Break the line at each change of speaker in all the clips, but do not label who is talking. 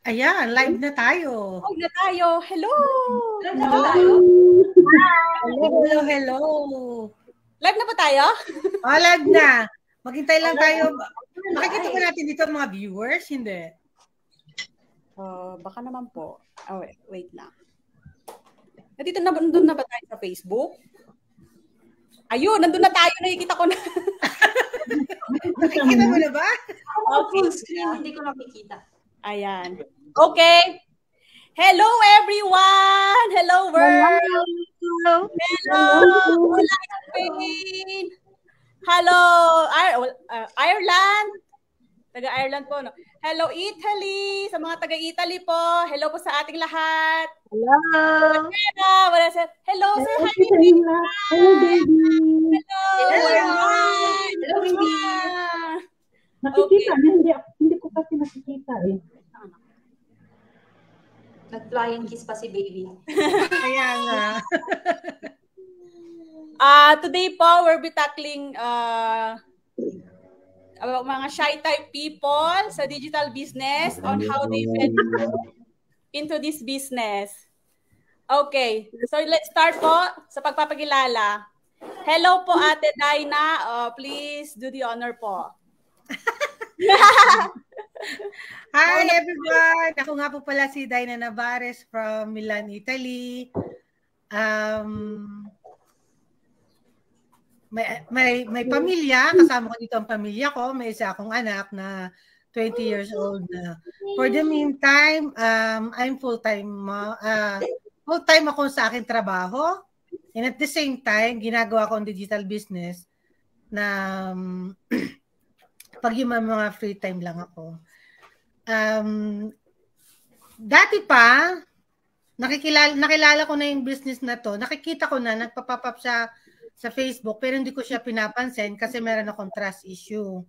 Ayan, live na tayo.
Live na tayo. Hello!
Live na ba tayo?
Hello, hello.
Live na ba tayo?
Live na. Maghintay lang tayo. Makikita ba natin dito mga viewers? Hindi.
Baka naman po. Wait lang. Nandun na ba tayo sa Facebook? Ayun, nandun na tayo. Nakikita ko na.
Nakikita mo na ba?
Full screen, hindi ko nakikita.
Ayan. Okay. Hello, everyone! Hello, world! Hello! Wala Spain! Hello, Ireland! Taga-Ireland po, no? Hello, Italy! Sa mga taga-Italy po, hello po sa ating lahat.
Hello!
Hello, sir! Hi, baby!
Hello, baby!
Hello, baby!
Nakikita niya, hindi ko kasi nakikita eh.
Nag-flying kiss pa si baby.
Kaya nga.
Today po, we'll be tackling about mga shy type people sa digital business on how they fit into this business. Okay, so let's start po sa pagpapakilala. Hello po, Ate Dina. Please do the honor po.
Hi everyone! Ako nga po pala si Dina Navarez from Milan, Italy. May pamilya, kasama ko dito ang pamilya ko. May isa akong anak na 20 years old na. For the meantime, I'm full-time ako sa aking trabaho. And at the same time, ginagawa ko ang digital business na pag yung mga free time lang ako. Dati pa, nakilala ko na yung business na to. Nakikita ko na, nagpa-pop up siya sa Facebook, pero hindi ko siya pinapansin kasi meron akong trust issue.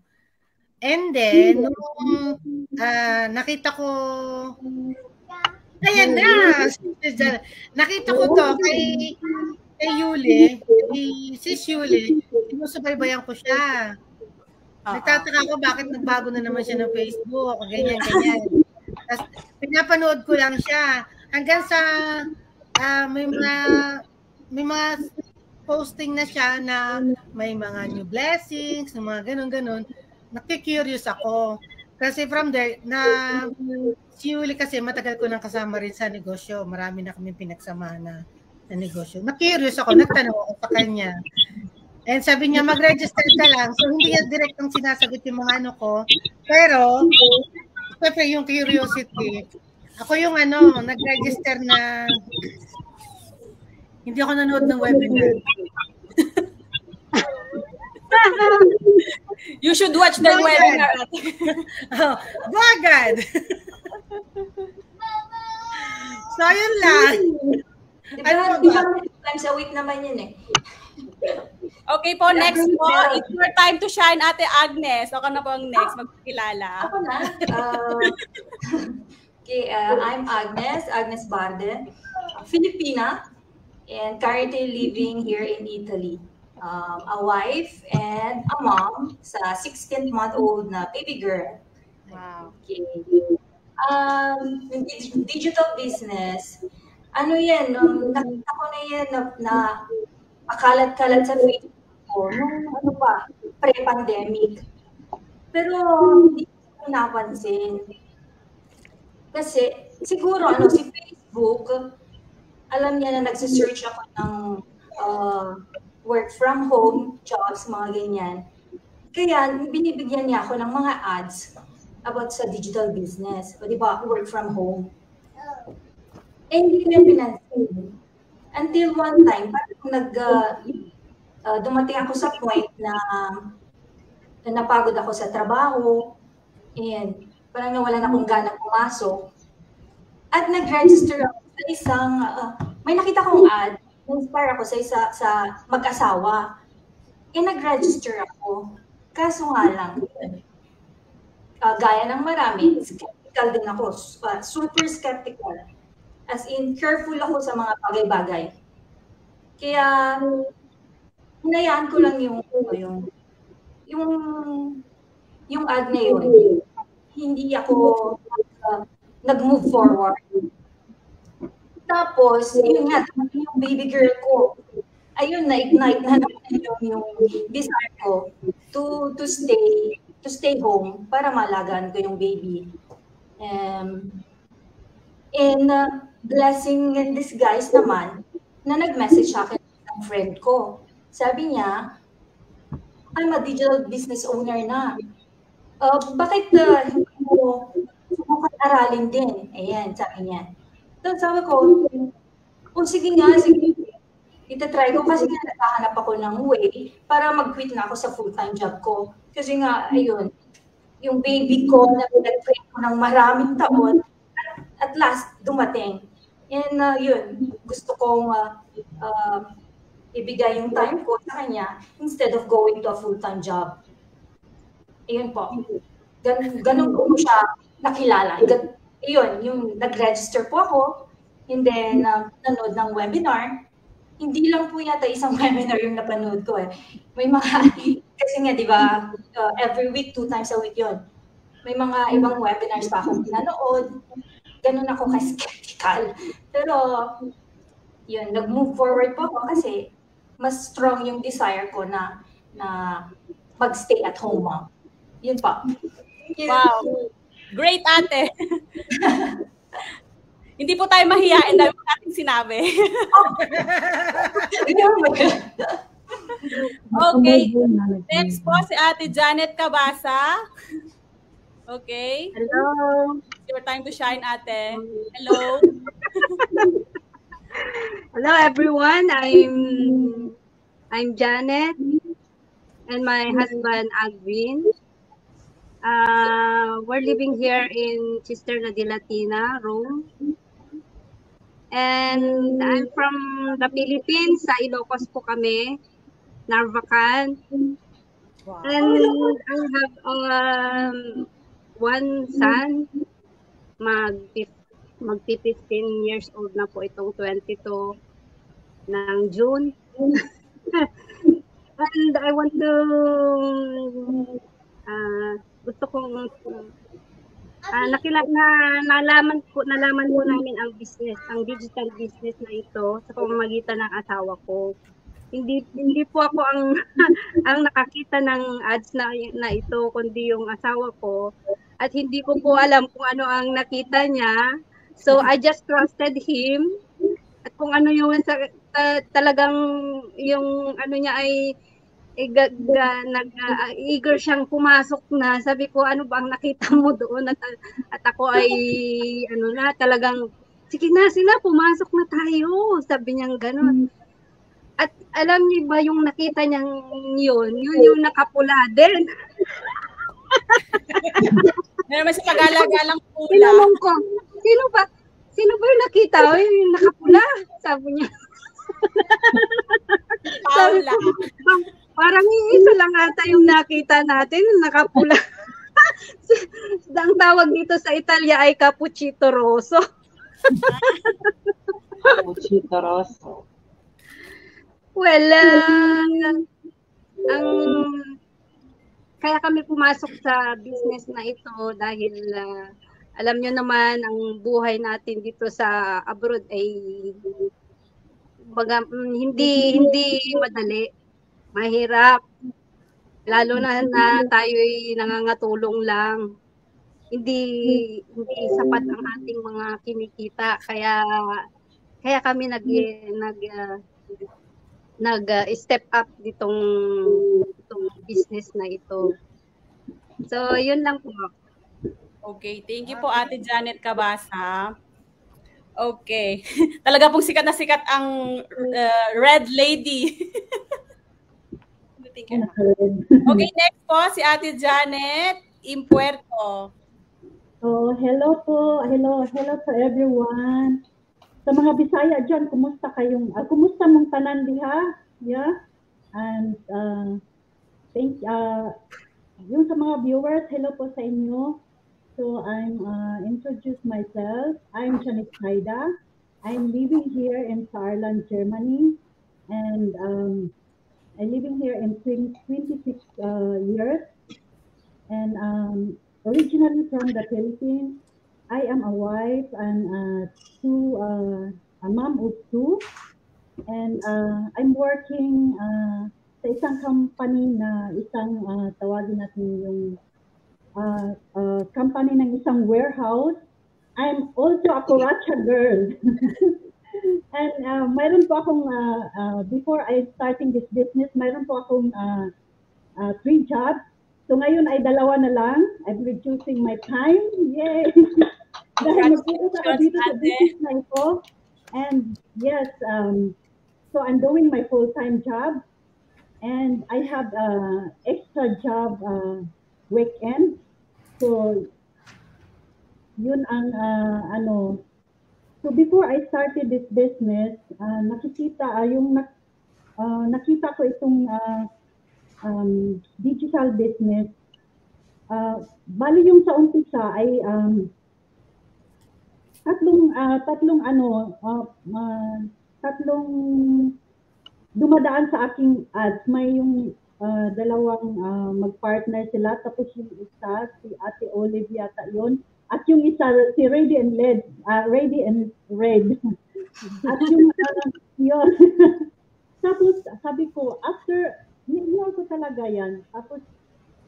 And then, nung nakita ko, ayan na, nakita ko to kay Yuli, si Yuli, sinusubaybayan ko siya. Nagtataka ko bakit nagbago na naman siya ng Facebook, ganyan. Tapos pinapanood ko lang siya hanggang sa may mga posting na siya na may mga new blessings, mga ganun. Nakikurious ako. Kasi from there, si Yuli kasi matagal ko nang kasama rin sa negosyo. Marami na kami pinagsamahan na negosyo. Nakikurious ako, nagtanong ako sa kanya. And sabi niya, mag-register ka lang. So, hindi niya direct ang sinasagot yung mga ano ko. Pero, syempre yung curiosity. Ako yung nag-register na hindi ako nanood ng webinar.
You should watch the webinar.
Go agad. So, yun lang.
Ano ba? Times a week naman yun eh.
Okay po, next po. It's your time to shine, Ate Agnes. Ako na po ang next. Magpakilala.
Ako na. Okay, I'm Agnes Barde, Filipina, and currently living here in Italy. A wife and a mom sa 16-month-old na baby girl.
Wow.
Okay. Digital business. Ano yan? Nakita ko na yan na pakalat-kalat sa Facebook ko nung pre-pandemic. Pero hindi ko napansin. Kasi siguro si Facebook, alam niya na nagsisearch ako ng work from home jobs, mga ganyan. Kaya binibigyan niya ako ng mga ads about sa digital business. O di ba, work from home. Eh, hindi ko yan pinansin. Until one time, parang dumating ako sa point na napagod ako sa trabaho and parang nawalan akong gana pumasok. At nag-register ako sa isang, may nakita kong ad, inspire ako sa mag-asawa. Eh, nag-register ako. Kaso nga lang, gaya ng marami, skeptical din ako. Super skeptical. As in, careful ako sa mga bagay-bagay. Kaya, hinayaan ko lang yung ad na yun. Hindi ako nag-move forward. Tapos, yun nga, yung baby girl ko, ayun, na-ignite na naman yung desire ko to stay home para malagaan ko yung baby. And blessing in disguise naman, na nag-message sa akin ng friend ko. Sabi niya, I'm a digital business owner na. Bakit hindi mo aralin din? Ayan, sabi niya. So, sabi ko, sige nga, sige. Itatry ko kasi nga naghahanap ako ng way para mag-quit na ako sa full-time job ko. Kasi nga, ayun, yung baby ko na pinag-pray ko ng maraming taon, at last, dumating. And yun, gusto kong ibigay yung time ko sa kanya instead of going to a full-time job. Ayun po. Ganun ko siya nakilala. Ayun, yung nag-register po ako, and then nanood ng webinar. Hindi lang po yata isang webinar yung napanood ko eh. May mga, kasi nga di ba, every week, 2 times a week yun. May mga ibang webinars pa akong nanood. Ganun ako ka-skeptical. Pero, yun, nag-move forward po ako kasi mas strong yung desire ko na mag-stay at home mom. Yun pa.
Wow. Great, ate. Hindi po tayo mahihain dahil po natin sinabi. Okay. Next po si Ate Janet Cabasa. Okay.
Hello.
It's your time to shine, ate. Hello.
Hello, everyone. I'm Janet and my husband, Agvin. We're living here in Cisterna de Latina, Rome. And I'm from the Philippines. Sa Ilocos po kami. Narvacan. Wow. And I have one son. Magti-15 years old na po itong 22 ng June. And I want to gusto kong nalaman po namin ang business, ang digital business na ito sa pamamagitan ng asawa ko. Hindi po ako ang nakakita ng ads na ito, kundi yung asawa ko. At hindi ko po alam kung ano ang nakita niya. So I just trusted him. At kung ano yung talagang yung ano niya ay eager siyang pumasok na. Sabi ko, ano ba ang nakita mo doon? At ako ay talagang sige na sila, pumasok na tayo. Sabi niya gano'n. At alam niyo ba yung nakita niyang yun yung nakapula din.
Meron sa pagala-galang pula.
Tinanong ko, sino ba yung nakita? Yung nakapula, sabi niya. Sabi ko, parang isa lang ata yung nakita natin, nakapula. Ang tawag dito sa Italia ay cappuccino rosso.
Cappuccino rosso.
Well, kaya kami pumasok sa business na ito dahil alam nyo naman ang buhay natin dito sa abroad ay hindi madali, mahirap, lalo na tayo ay nangangatulong lang, hindi sapat ang ating mga kinikita, kaya kami nag-step up ditong business na ito. So, yun lang po.
Okay, thank you po Ate Janet Cabasa. Okay. Talaga pong sikat na sikat ang Red Lady. Okay, next po si Ate Janet Impuerto.
Hello po. Hello to everyone. Sa mga Bisaya dyan, kumusta kayong, kumusta mong tanan diha? Yeah? And yung sa mga viewers, hello po sa inyo. So I'm introduce myself. I'm Janet Haida. I'm living here in Saarland, Germany. And I'm living here in 26 years. And originally from the Philippines. I am a wife and a mom of two, and I'm working sa isang company na tawagin natin yung company ng isang warehouse. I'm also a Kuracha girl. And mayroon po akong, before I starting this business, mayroon po akong 3 jobs. So ngayon ay 2 na lang. I'm reducing my time. Yay! Dahil mag-focus ako dito sa business na ito. And yes, so I'm doing my full-time job. And I have extra job weekend. So yun ang so before I started this business, nakita ko itong digital business. Bali yung sa umpisa ay tatlong dumadaan sa aking ads. May yung dalawang mag-partner sila, tapos yung isa, si Ate Olive yata yun. At yung isa, si Ready and Red. At yung, yun. Tapos, sabi ko, after, nilaw ko talaga yan. Tapos,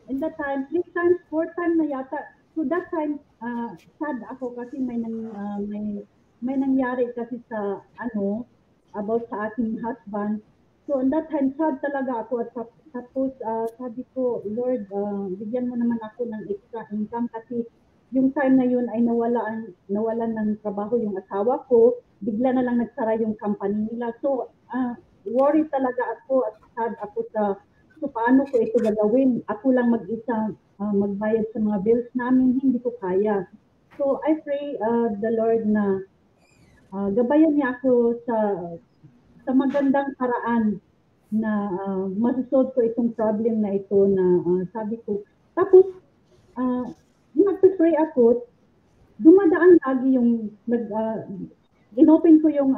in that time, 3 times, 4 times na yata. So that time, sad ako kasi may nangyari kasi sa, about sa aking husband. So, in that time, sad talaga ako. At tapos, sabi ko, Lord, bigyan mo naman ako ng extra income kasi yung time na yun ay nawalan ng trabaho yung asawa ko, bigla na lang nagsara yung company nila. So, worry talaga ako at sad ako so paano ko ito gagawin? Ako lang mag-isa magbayad sa mga bills namin, hindi ko kaya. So, I pray the Lord na gabayan niya ako sa magandang paraan na masosolve ko itong problem na ito na sabi ko. Tapos, nag-pray ako, dumadaan lagi yung, inopen ko yung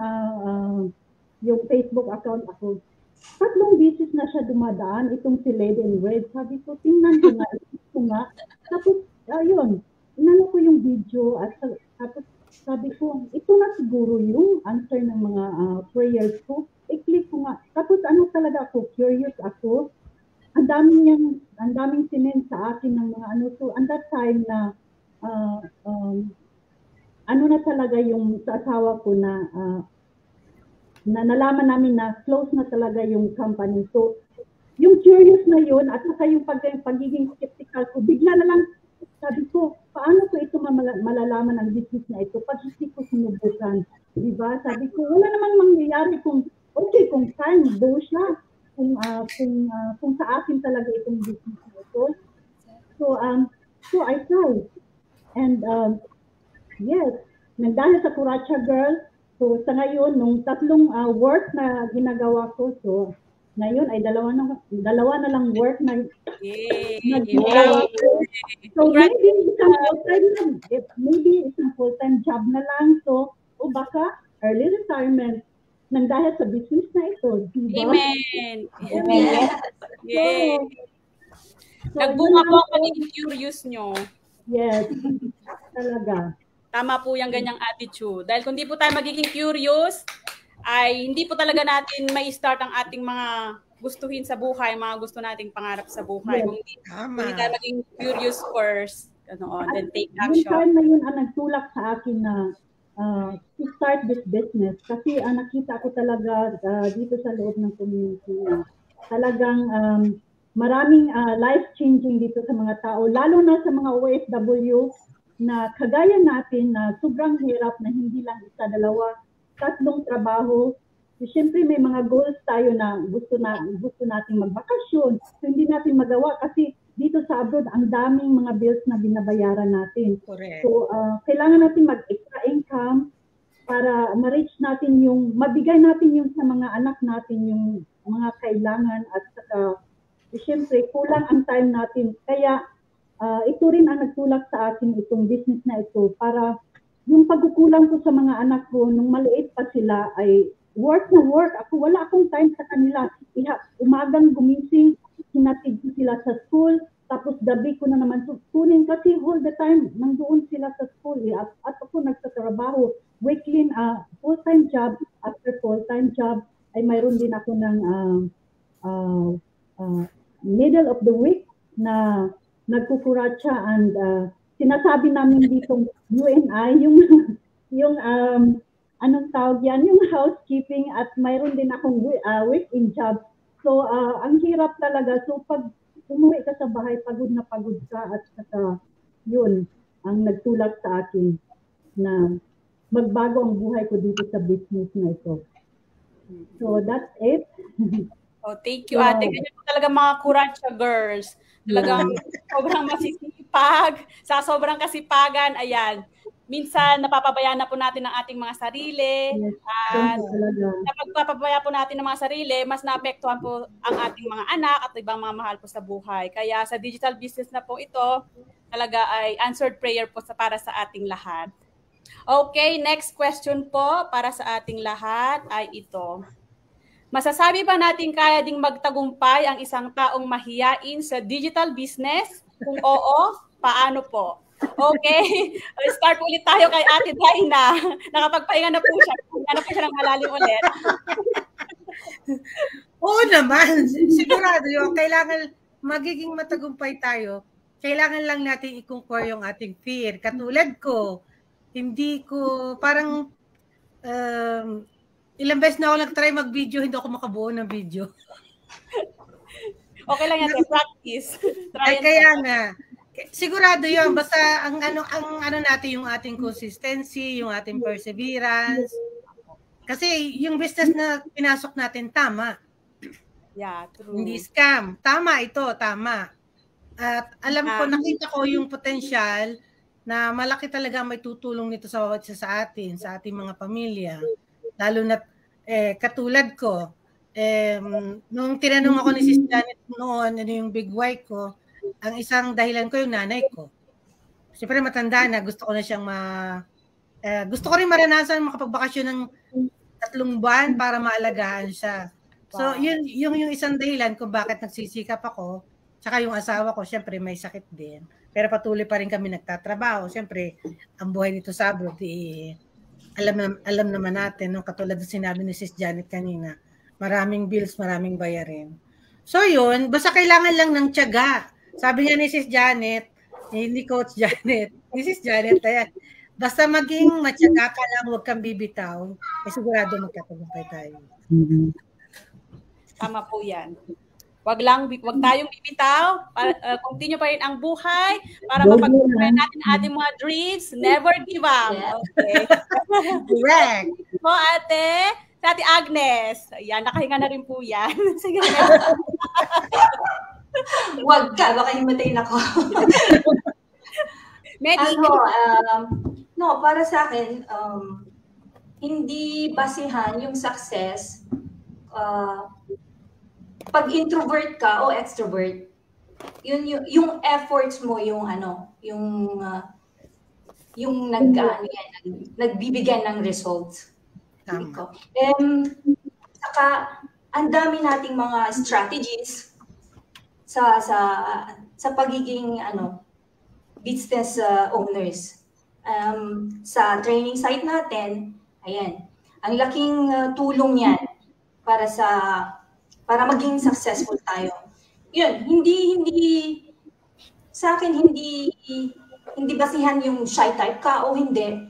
Facebook account ako. 3 beses na siya dumadaan, itong si Lady in Red. Sabi ko, tingnan ko nga. Tapos, ayun, inano ko yung video at tapos sabi ko, ito na siguro yung answer ng mga prayers ko. I-click ko nga. Tapos talaga ako, curious ako. Ang daming sinend sa akin ng mga So, at that time na, na talaga yung sa asawa ko na nalaman namin na close na talaga yung company. So, yung curious na yun at saka yung pagiging skeptical ko, bigla na lang sabi ko, paano ko ito malalaman ang business na ito pag hindi ko sinubukan? Diba? Sabi ko, wala namang mangyayari kung time, do siya. Kung sa akin talaga itong business na ito. So I tried. And yes, dahil sa Kuracha Girl, so sa ngayon, nung 3 work na ginagawa ko, so ngayon ay dalawa na lang work na ginagawa ko. So maybe isang full-time job na lang. So, o baka early retirement nang dahil sa business na ito. Diba?
Amen. Amen. Yay. So, nagbunga po ang pagiging curious nyo.
Yes, talaga.
Tama po yung ganyang attitude. Dahil kung di po tayo magiging curious, ay hindi po talaga natin may start ang ating mga gustuhin sa buhay, mga gusto nating pangarap sa buhay.
Yes.
Kung hindi tayo maging curious first, then take action.
Yung time na yun ang nagtulak sa akin na to start this business kasi nakita ko talaga dito sa loob ng community na talagang maraming life-changing dito sa mga tao, lalo na sa mga OFW na kagaya natin na sobrang hirap na hindi lang 1, 2, 3 trabaho. So, siyempre may mga goals tayo na gusto nating magbakasyon. So, hindi natin magawa kasi dito sa abroad, ang daming mga bills na binabayaran natin.
Correct.
So, kailangan natin mag-extra income para ma-reach natin mabigay natin yung sa mga anak natin yung mga kailangan at saka, siyempre, kulang ang time natin. Kaya, ito rin ang nagtulak sa akin itong business na ito para yung pagkukulang ko sa mga anak ko nung maliit pa sila ay work na work. Ako, wala akong time sa kanila. Umagang gumising, hinatid ko sila sa school, Tapos gabi ko na naman kunin kasi all the time nandoon sila sa school at ako nagtatrabaho. Weekly full-time job, after full-time job ay mayroon din ako ng middle of the week na nagkukuratsa and sinasabi namin dito UNI yung anong tawag yan, yung housekeeping at mayroon din akong weekend job. So ang hirap talaga. So pag umuwi ka sa bahay, pagod ka at saka yun ang nagtulak sa akin na magbago ang buhay ko dito sa business na ito. So that's it.
Oh, thank you, ate. Ganyan po talaga mga Kuratsa girls. Talagang sobrang masisipag. Sa sobrang kasipagan, ayan. Minsan, napapabayaan na po natin ang ating mga sarili. At sa pagpapabaya po natin ng mga sarili, mas naapektuhan po ang ating mga anak at ibang mga mahal po sa buhay. Kaya sa digital business na po ito, talaga ay answered prayer po para sa ating lahat. Okay, next question po para sa ating lahat ay ito. Masasabi ba natin kaya ding magtagumpay ang isang taong mahiyain sa digital business? Kung oo, paano po? Okay, start ulit tayo kay Ate Daina. Nakapagpahinga na po siya. Ano po siya ng malalim ulit.
Oo naman. Sigurado yun. Kailangan magiging matagumpay tayo. Kailangan lang natin i-conquer yung ating fear. Katulad ko, hindi ko, parang ilang beses na ako nag-try mag-video, hindi ako makabuo ng video.
Okay lang yan, practice.
Ay, kaya nga. Sigurado 'yon, basta ang ano natin yung ating consistency, yung ating perseverance. Kasi yung business na pinasok natin tama.
Yeah, true.
Hindi scam. Tama ito, tama. At alam ko, nakita ko yung potential na malaki talaga may tutulong nito sa bawat isa sa atin, sa ating mga pamilya. Lalo na katulad ko, nung tinanong ako ni Sis Janet noon, ano yung big why ko, ang isang dahilan ko yung nanay ko. Siyempre matanda na, gusto ko na siyang gusto ko rin maranasan makapagbakasyon ng 3 buwan para maalagaan siya. So, yun yung isang dahilan kung bakit nagsisikap ako. Tsaka yung asawa ko, siyempre may sakit din. Pero patuloy pa rin kami nagtatrabaho. Siyempre, ang buhay nito sa abroad, alam naman natin, no? Katulad na sinabi ni Sis Janet kanina, maraming bills, maraming bayarin. So yun, basta kailangan lang ng tiyaga. Sabi nga ni Sis Janet, hindi Coach Janet, ni Sis Janet, ayan, basta maging matyaga ka lang, huwag kang bibitaw, sigurado magkatagumpay tayo.
Tama po yan. Wag tayong bibitaw, continue pa rin ang buhay para mapagpunan natin ating mga dreams, never give up. Okay.
Correct.
Po ate, sa Ate Agnes, ayan, nakahinga na rin po yan. Sige na.
Wag ka, baka himatayin ako. No, para sa akin, hindi basihan yung success pag introvert ka o extrovert. Yung efforts mo, yung nagbibigay ng results. Saka ang dami nating mga strategies sa pagiging business owners. Sa training site natin, ayan, ang laking tulong yan para maging successful tayo. Yun, hindi sa akin hindi basihan yung shy type ka o hindi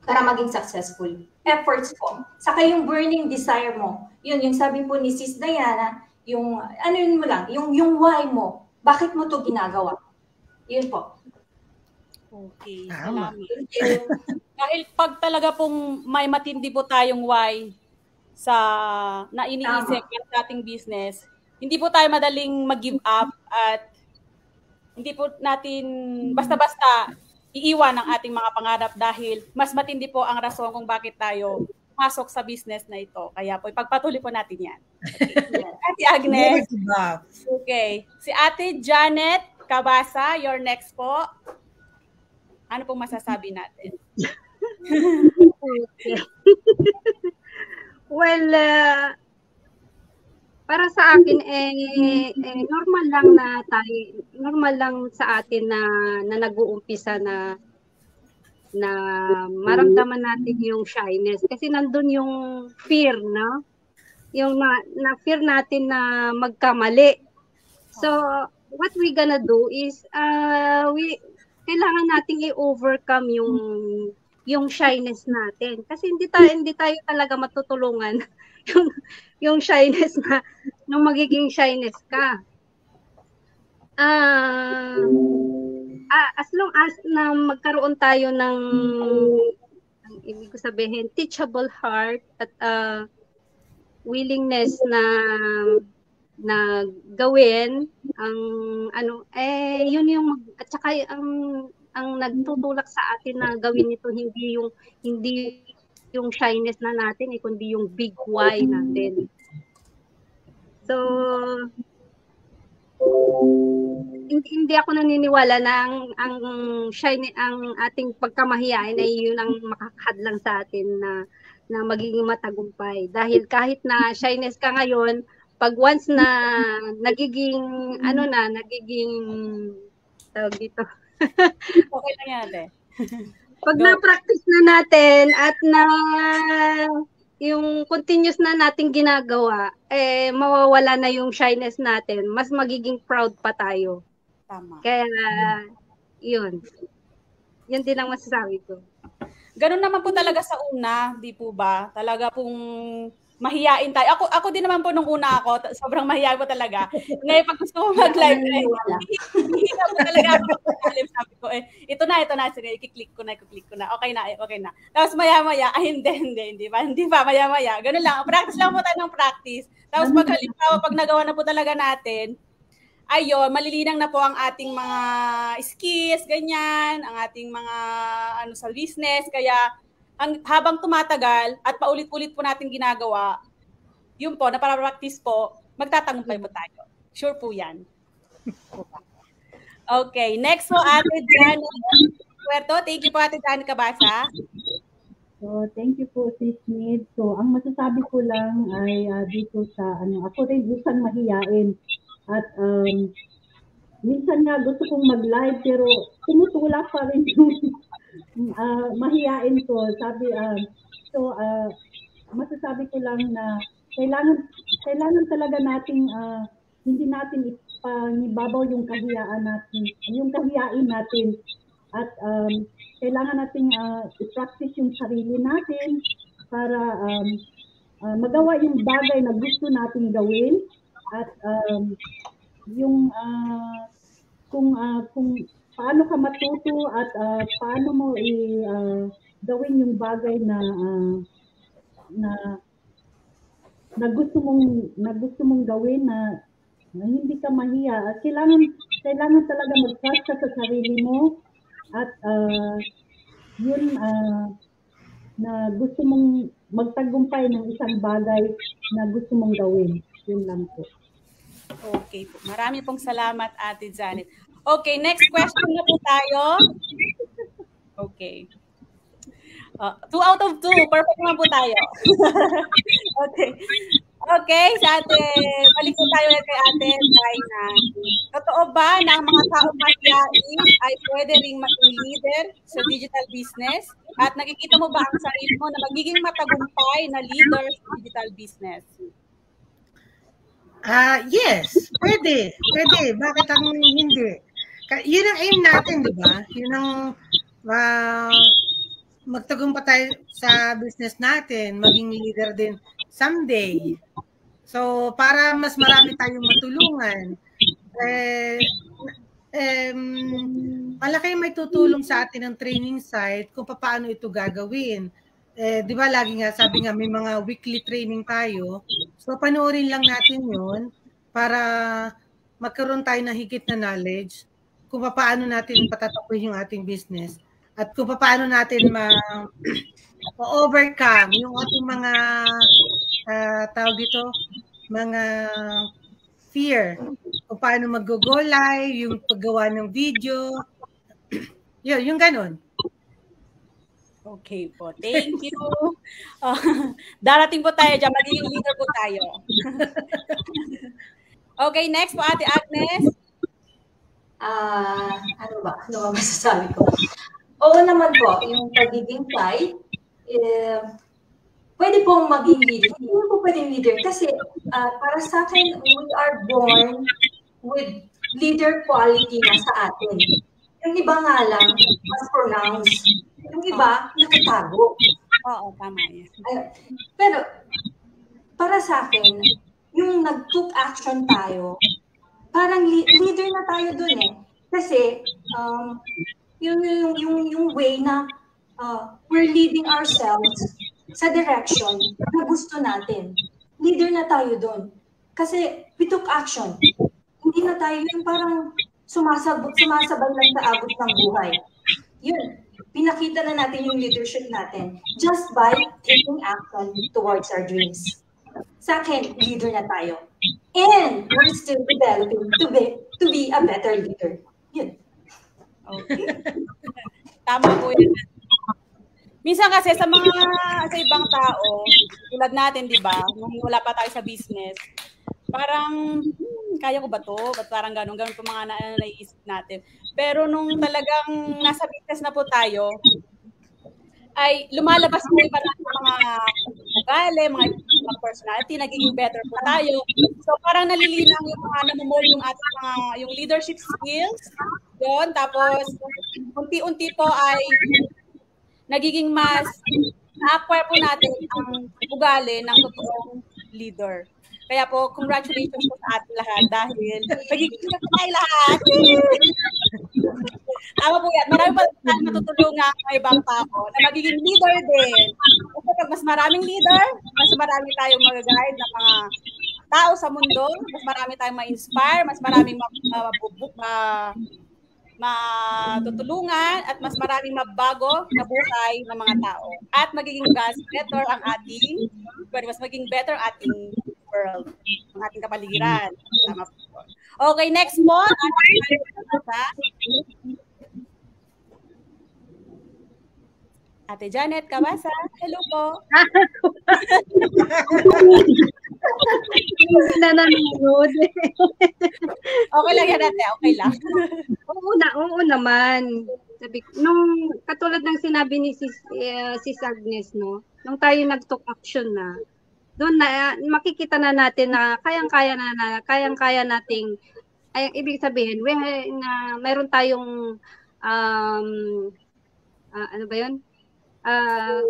para maging successful. Efforts po. Saka yung burning desire mo. Yun, yung sabi po ni Sis Diana, yung yun mo lang, yung why mo. Bakit mo to ginagawa? Yun po.
Okay. Salamat. Dahil pag talaga pong may matindi po tayong why na iniisip sa ating business, hindi po tayo madaling mag-give up at hindi po natin basta-basta iiwan ang ating mga pangarap dahil mas matindi po ang rason kung bakit tayo pumasok sa business na ito. Kaya po, ipagpatuloy po natin yan. Ate Agnes. Okay. Si Ate Janet Cabasa, your next po. Ano pong masasabi natin?
Okay. Well, para sa akin normal lang sa atin na nag-uumpisa na maramdaman natin yung shyness kasi nandun yung fear, no? Yung na fear natin na magkamali. So what we gonna do is kailangan nating i-overcome yung shyness natin kasi hindi tayo talaga matutulungan yung shyness na nung magiging shyness ka. As long as na magkaroon tayo ng ibig ko sabihin teachable heart at willingness na gawin ang yun yung at saka ang nagtutulak sa atin na gawin ito hindi yung shyness na natin kundi yung big why natin. So hindi ako naniniwala na ang ating pagkamahiyain ay yun ang makakahadlang sa atin na magiging matagumpay. Dahil kahit na shyness ka ngayon, pag once na nagiging tawag dito.
Okay lang yan, ate.
Pag na-practice na natin at na yung continuous na nating ginagawa, mawawala na yung shyness natin. Mas magiging proud pa tayo.
Tama.
Kaya, yun. Yun din ang masasabi ko.
Ganun naman po talaga sa una, di po ba? Talaga pong mahiyain tayo. Ako din naman po nung una ako, sobrang mahiyain po talaga. Ngayon pag gusto ko mag-live, hindi na po talaga ako mag-live. Sabi ko, ito na, sige, i-click ko na. Okay na. Tapos maya-maya, hindi pa, maya-maya. Ganun lang, practice lang po tayo ng practice. Tapos pag halimbawa, pag nagawa na po talaga natin, ayun, malilinang na po ang ating mga skills, ganyan, ang ating mga sa business, kaya habang tumatagal at paulit-ulit po natin ginagawa, yun po, na para-practice po, magtatagumpay po tayo. Sure po yan. Okay, next po, Ate Janet Puerto. Thank you po, Ate Janet Cabasa.
So, thank you po, Sis Nid. So, ang masasabi ko lang ay dito sa, ako rin minsan mahiyain. At minsan nga gusto kong mag-live pero tumutulak pa rin yung mahiyain ko. Masasabi ko lang na kailangan talaga nating hindi natin ipanibabaw yung kahiyain natin at kailangan nating i-practice yung sarili natin para magawa yung bagay na gusto nating gawin at yung kung paano ka matuto at paano mo gawin yung bagay na gusto mong gawin na hindi ka mahiya. At kailangan talaga mag-trust ka sa sarili mo at yun na gusto mong magtagumpay ng isang bagay na gusto mong gawin. Yun lang po.
Okay po. Marami pong salamat, Ate Janet. Okay, next question na po tayo. Okay. 2 out of 2. Perfect naman po tayo. Okay, sa balik po tayo kay Ate Daina. Totoo ba na ang mga taong mahiyain ay pwede ring maging leader sa digital business? At nakikita mo ba ang sarili mo na magiging matagumpay na leader sa digital business?
Yes, pwede. Bakit ang hindi? Yun ang aim natin, di ba? Yun ang magtagumpay tayo sa business natin, maging leader din someday. So, para mas marami tayong matulungan, malaki may tutulong sa atin ng training site kung paano ito gagawin. Di ba lagi nga, sabi nga may mga weekly training tayo. So panoorin lang natin yun para magkaroon tayo ng higit na knowledge kung paano natin patatapuin yung ating business at kung paano natin ma-overcome yung ating mga tawag dito, mga fear. Kung paano mag-go live, yung paggawa ng video. Yung ganun.
Okay po. Thank you. Darating po tayo dyan. Magiging leader po tayo. Okay, next po, Ate Agnes.
Ano ba masasabi ko? Oo naman po, yung pagiging shy, pwede pong maging leader. Hindi po pwedeng leader kasi para sa akin, we are born with leader quality na sa atin. Yung iba nga lang, mas pronounced. Yung iba, nakatago.
Oo, tama yan.
Pero, para sa akin, yung nag-took action tayo, parang leader na tayo dun eh. Kasi, yung way na we're leading ourselves sa direction na gusto natin. Leader na tayo dun. Kasi, we took action. Hindi na tayo yung parang sumasabay lang sa abot ng buhay. Yun. Pinakita na natin yung leadership natin just by taking action towards our dreams. Sa akin, leader na tayo. And we're still developing to be a better leader. Yun.
Okay. Tama po yun. Minsan kasi sa ibang tao, tulad natin, di ba? Nung wala pa tayo sa business, parang, kaya ko ba to? Ba't parang ganun po mga naiisip natin. Pero nung talagang nasa business na po tayo, ay lumalabas po iba na mga ugali, mga personality, nagiging better po tayo. So parang nalilinang yung mga namumold yung ating yung leadership skills. Yun, tapos unti-unti po ay nagiging mas na-acquire po natin ang ugali ng totoong leader. Kaya po, congratulations po sa ating lahat dahil magiging na po tayo lahat. Tama po yan. Marami pa tayong matutulungan ng ibang tao na magiging leader din. Kasi pag mas maraming leader, mas marami tayong mag-guide ng mga tao sa mundo, mas marami tayong ma-inspire, mas maraming matutulungan at mas maraming mabago na buhay ng mga tao. At magiging better ang ating, mas maging better ating world, ang ating kapaligiran. Tama po. Okay, next po. Ate Janet Cabasa. Hello po.
Na nanonood.
Okay lang yan, ate. Okay lang.
Oo naman. Sabi, nung katulad ng sinabi ni Sis Agnes, no? Nung tayo nag-took action na, doon na makikita na natin na kayang-kaya nating ibig sabihin, mayroon tayong ano ba 'yun?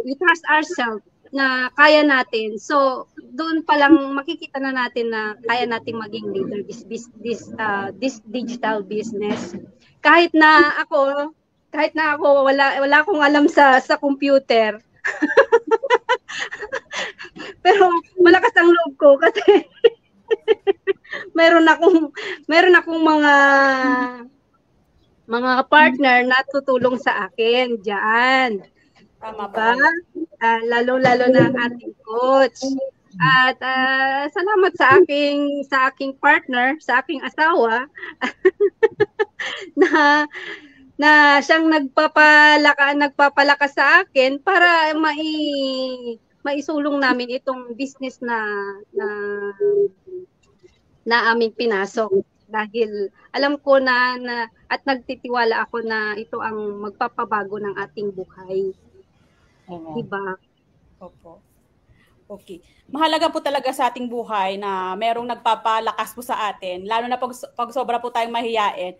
We trust ourselves na kaya natin. So, doon pa lang makikita na natin na kaya nating maging leader this digital business. Kahit na ako wala akong alam sa computer. Pero malakas ang loob ko kasi meron akong mga partner na tutulong sa akin diyan.
Tama ba?
Lalo na ang ating coach. At salamat sa aking partner, sa aking asawa na siyang nagpapalakas sa akin para maisulong namin itong business na aming pinasok. Dahil alam ko na at nagtitiwala ako na ito ang magpapabago ng ating buhay. Diba?
Opo. Okay. Mahalaga po talaga sa ating buhay na merong nagpapalakas po sa atin, lalo na pag sobra po tayong mahiyain.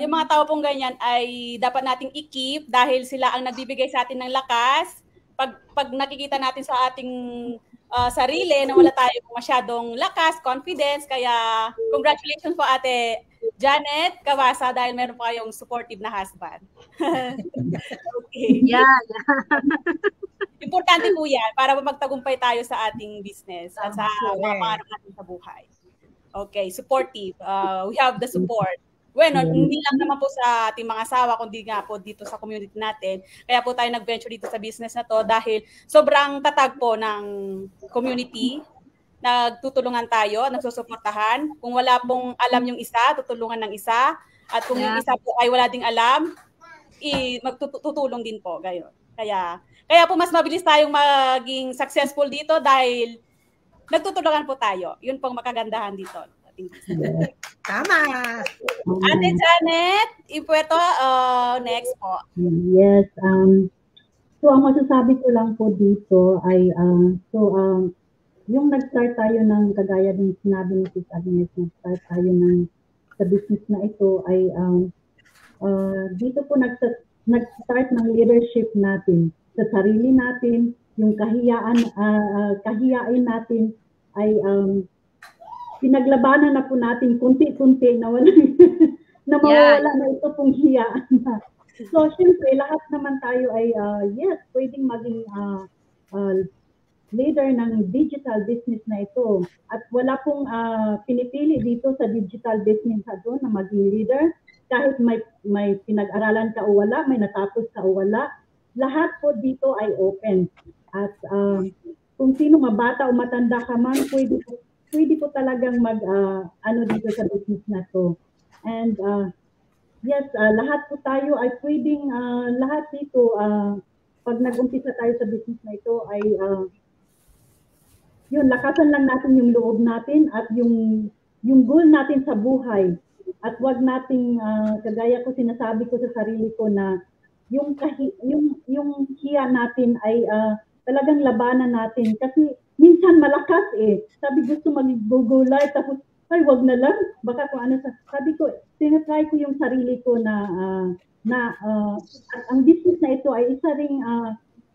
Yung mga tao pong ganyan ay dapat nating i-keep dahil sila ang nagbibigay sa atin ng lakas. Pag nakikita natin sa ating sarili na wala tayong masyadong lakas, confidence, kaya congratulations po Ate Janet Cabasa dahil meron pa kayong supportive na husband. Okay.
Yeah.
Importante po yan para magtagumpay tayo sa ating business at sa mga pangarap natin sa buhay. Okay, supportive. We have the support. Bueno, hindi lang naman po sa ating mga asawa, kundi nga po dito sa community natin. Kaya po tayo nag-venture dito sa business na to dahil sobrang tatag po ng community. Nagtutulungan tayo, nagsusuportahan. Kung wala pong alam yung isa, tutulungan ng isa. At kung yung isa po ay wala ding alam, magtutulong din po gayon. Kaya po mas mabilis tayong maging successful dito dahil nagtutulungan po tayo. Yun pong makagandahan dito.
Tama.
Ate Janet, Impuerto, next po.
Yes. So ang masasabi ko lang po dito ay yung nag-start tayo ng kagaya ng sinabi ni Sis Agnes, nag-start tayo sa business na ito ay dito po nag-start ng leadership natin sa sarili natin, yung kahiyain natin ay pinaglabanan na po natin kunti-kunti na mawala na ito pong hiya. So, syempre, lahat naman tayo ay, yes, pwedeng maging leader ng digital business na ito. At wala pong pinipili dito sa digital business na ito na maging leader. Kahit may pinag-aralan ka o wala, may natapos ka o wala, lahat po dito ay open. At kung sino mabata o matanda ka man, pwede po talagang dito sa business na to. And yes, lahat po tayo ay pwedeng, lahat dito, pag nag-umpisa tayo sa business na ito ay, yun, lakasan lang natin yung loob natin at yung goal natin sa buhay. At wag nating, kagaya ko sinasabi ko sa sarili ko na yung hiya natin ay talagang labanan natin. Kasi minsan malakas Sabi gusto mag-go live, tapos ay wag na lang. Baka kung ano, sabi ko, tinatry ko yung sarili ko na ang business na ito ay isa ring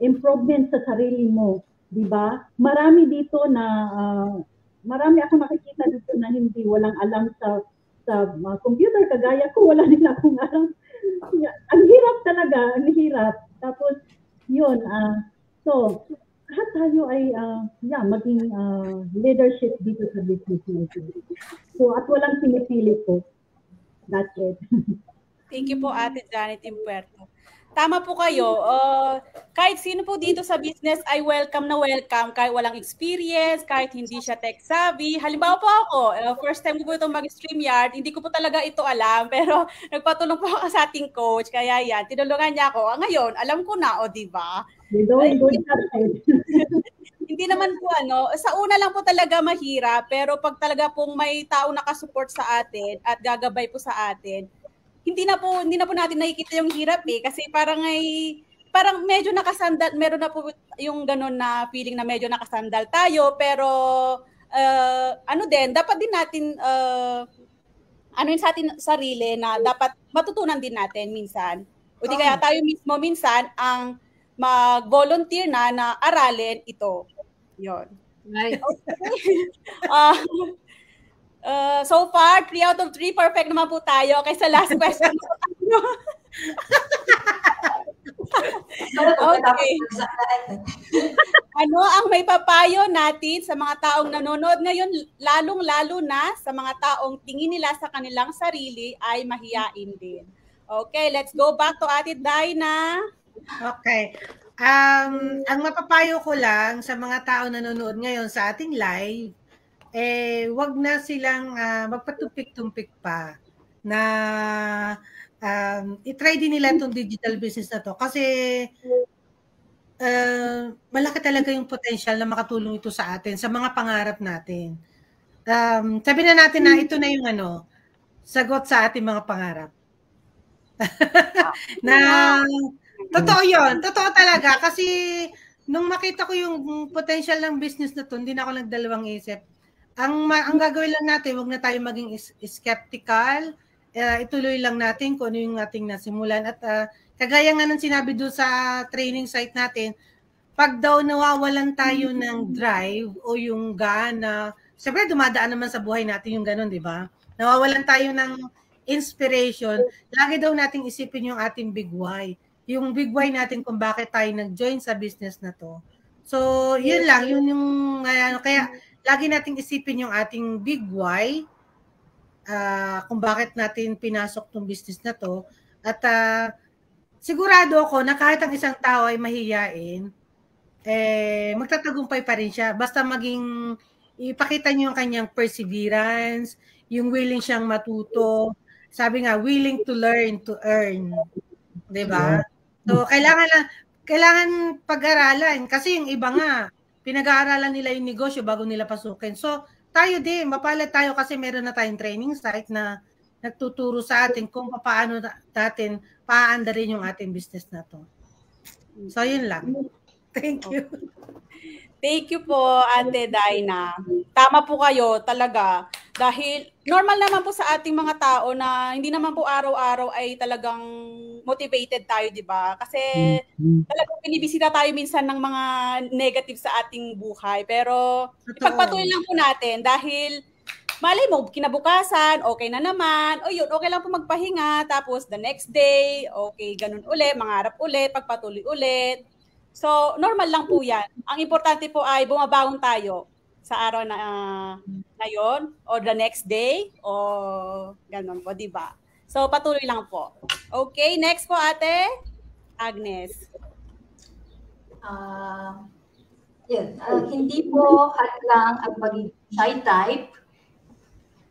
improvement sa sarili mo. Diba? Marami dito na, marami ako nakikita dito na walang alam sa computer, kagaya ko, wala din akong alam. Ang hirap talaga, ang hirap. Tapos, yun, so, lahat tayo ay, maging leadership dito sa business na ito. So, at walang pinipili po. That's it.
Thank you po, Ate Janet Impuerto. Tama po kayo. Kahit sino po dito sa business ay welcome na welcome. Kahit walang experience, kahit hindi siya tech savvy. Halimbawa po ako, first time ko po itong mag-StreamYard, hindi ko po talaga ito alam. Pero nagpatulong po ako sa ating coach. Kaya yan, tinulungan niya ako. Ngayon, alam ko na, di ba? Hindi naman po sa una lang po talaga mahirap. Pero pag talaga pong may tao nakasupport sa atin at gagabay po sa atin, hindi na po natin nakikita yung hirap kasi parang medyo nakasandal, meron na po yung ganun na feeling na medyo nakasandal tayo, pero dapat din natin yun sa atin sarili na dapat matutunan din natin minsan. O di kaya tayo mismo minsan ang mag-volunteer na aralin ito. Yun.
Right.
Okay. So far, 3 out of 3, perfect naman po tayo. Kaysa last question po tayo. Okay. Ano ang may papayo natin sa mga taong nanonood ngayon, lalong-lalo na sa mga taong tingin nila sa kanilang sarili ay mahiyain din? Okay, let's go back to Ate Dina.
Okay. Ang mapapayo ko lang sa mga taong nanonood ngayon sa ating live, wag na silang magpatumpik-tumpik pa na i-try din nila itong digital business na to kasi malaki talaga yung potential na makatulong ito sa atin, sa mga pangarap natin. Sabi na natin na ito na yung sagot sa ating mga pangarap. Na totoo yun, totoo talaga kasi nung makita ko yung potential ng business na to, hindi na ako nagdalawang isip. Ang gagawin lang natin, wag na tayo maging skeptical. Ituloy lang natin kung ano yung ating nasimulan. At kagaya nga ng sinabi doon sa training site natin, pag daw nawawalan tayo ng drive o yung gana, siyempre dumadaan naman sa buhay natin yung ganun, di ba? Nawawalan tayo ng inspiration, lagi daw nating isipin yung ating big why. Yung big why natin kung bakit tayo nag-join sa business na to. So, yun lang. Yun yung, kaya, lagi nating isipin yung ating big why, kung bakit natin pinasok tong business na to. At sigurado ako na kahit ang isang tao ay mahiyain, magtatagumpay pa rin siya. Basta ipakita niyo yung kanyang perseverance, yung willing siyang matuto. Sabi nga, willing to learn, to earn. 'Diba? So, kailangan pag-aralan. Kasi yung iba nga, pinag-aaralan nila yung negosyo bago nila pasukin. So, tayo din, mapalad tayo kasi meron na tayong training site na nagtuturo sa atin kung paano natin paandarin yung ating business na to. So, yun lang. Thank you.
Thank you po, Ate Dina. Tama po kayo talaga. Dahil normal naman po sa ating mga tao na hindi naman po araw-araw ay talagang motivated tayo, di ba? Kasi talagang binibisita tayo minsan ng mga negative sa ating buhay. Pero ipagpatuloy lang po natin dahil malay mo, kinabukasan, okay na naman. O yun, okay lang po magpahinga. Tapos the next day, okay, ganun ulit, mangarap ulit, pagpatuloy ulit. So, normal lang po yan. Ang importante po ay bumabangon tayo sa araw na yon o the next day o ganun po, di ba? So, patuloy lang po. Okay, next po, Ate Agnes.
Hindi po hadlang ang pagiging shy type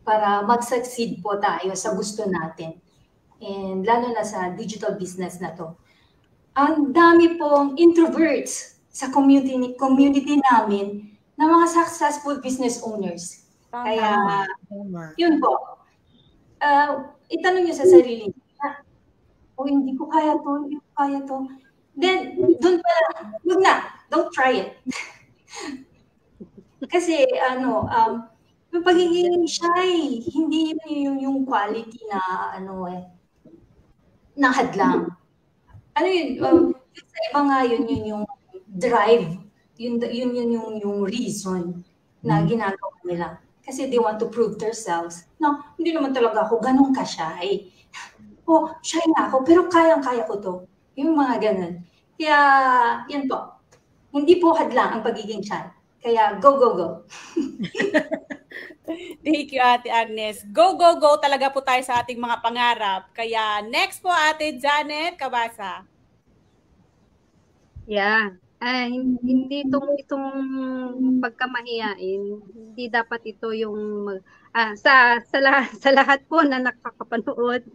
para mag-succeed po tayo sa gusto natin. And lalo na sa digital business na to. Ang dami pong introverts sa community namin na mga successful business owners. Kaya, yun po. Itanong nyo sa sarili, hindi ko kaya to. Then, doon pa lang, wag na, don't try it. Kasi, yung pagiging shy, hindi yung quality na, na hadlang. Ano yun, sa iba nga yun yung drive, yun yung reason na ginagawa nila. Kasi they want to prove themselves. No, hindi naman talaga ako ganun ka-shy. Shy na ako, pero kayang-kaya ko to. Yung mga ganun. Kaya, yan po. Hindi po hadlang ang pagiging shy. Kaya, go, go, go.
Thank you, Ate Agnes. Go, go, go talaga po tayo sa ating mga pangarap. Kaya next po, Ate Janet Cabasa.
Yeah. Hindi itong pagkamahiyain, hindi dapat ito yung sa lahat po na nakakapanood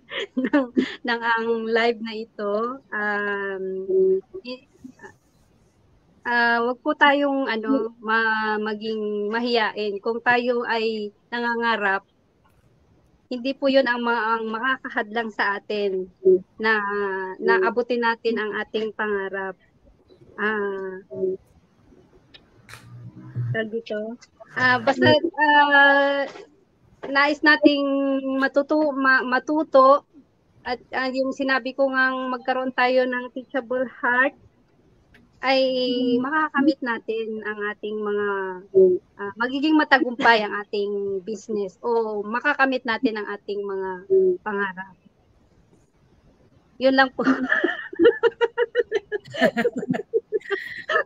ng ang live na ito. Wag po tayong maging mahiyain. Kung tayo ay nangangarap, hindi po 'yun ang makakahadlang sa atin na naabutin natin ang ating pangarap. Basta nais nating matuto at yung sinabi ko ngang magkaroon tayo ng teachable heart ay makakamit natin ang ating mga magiging matagumpay ang ating business o makakamit natin ang ating mga pangarap. Yun lang po.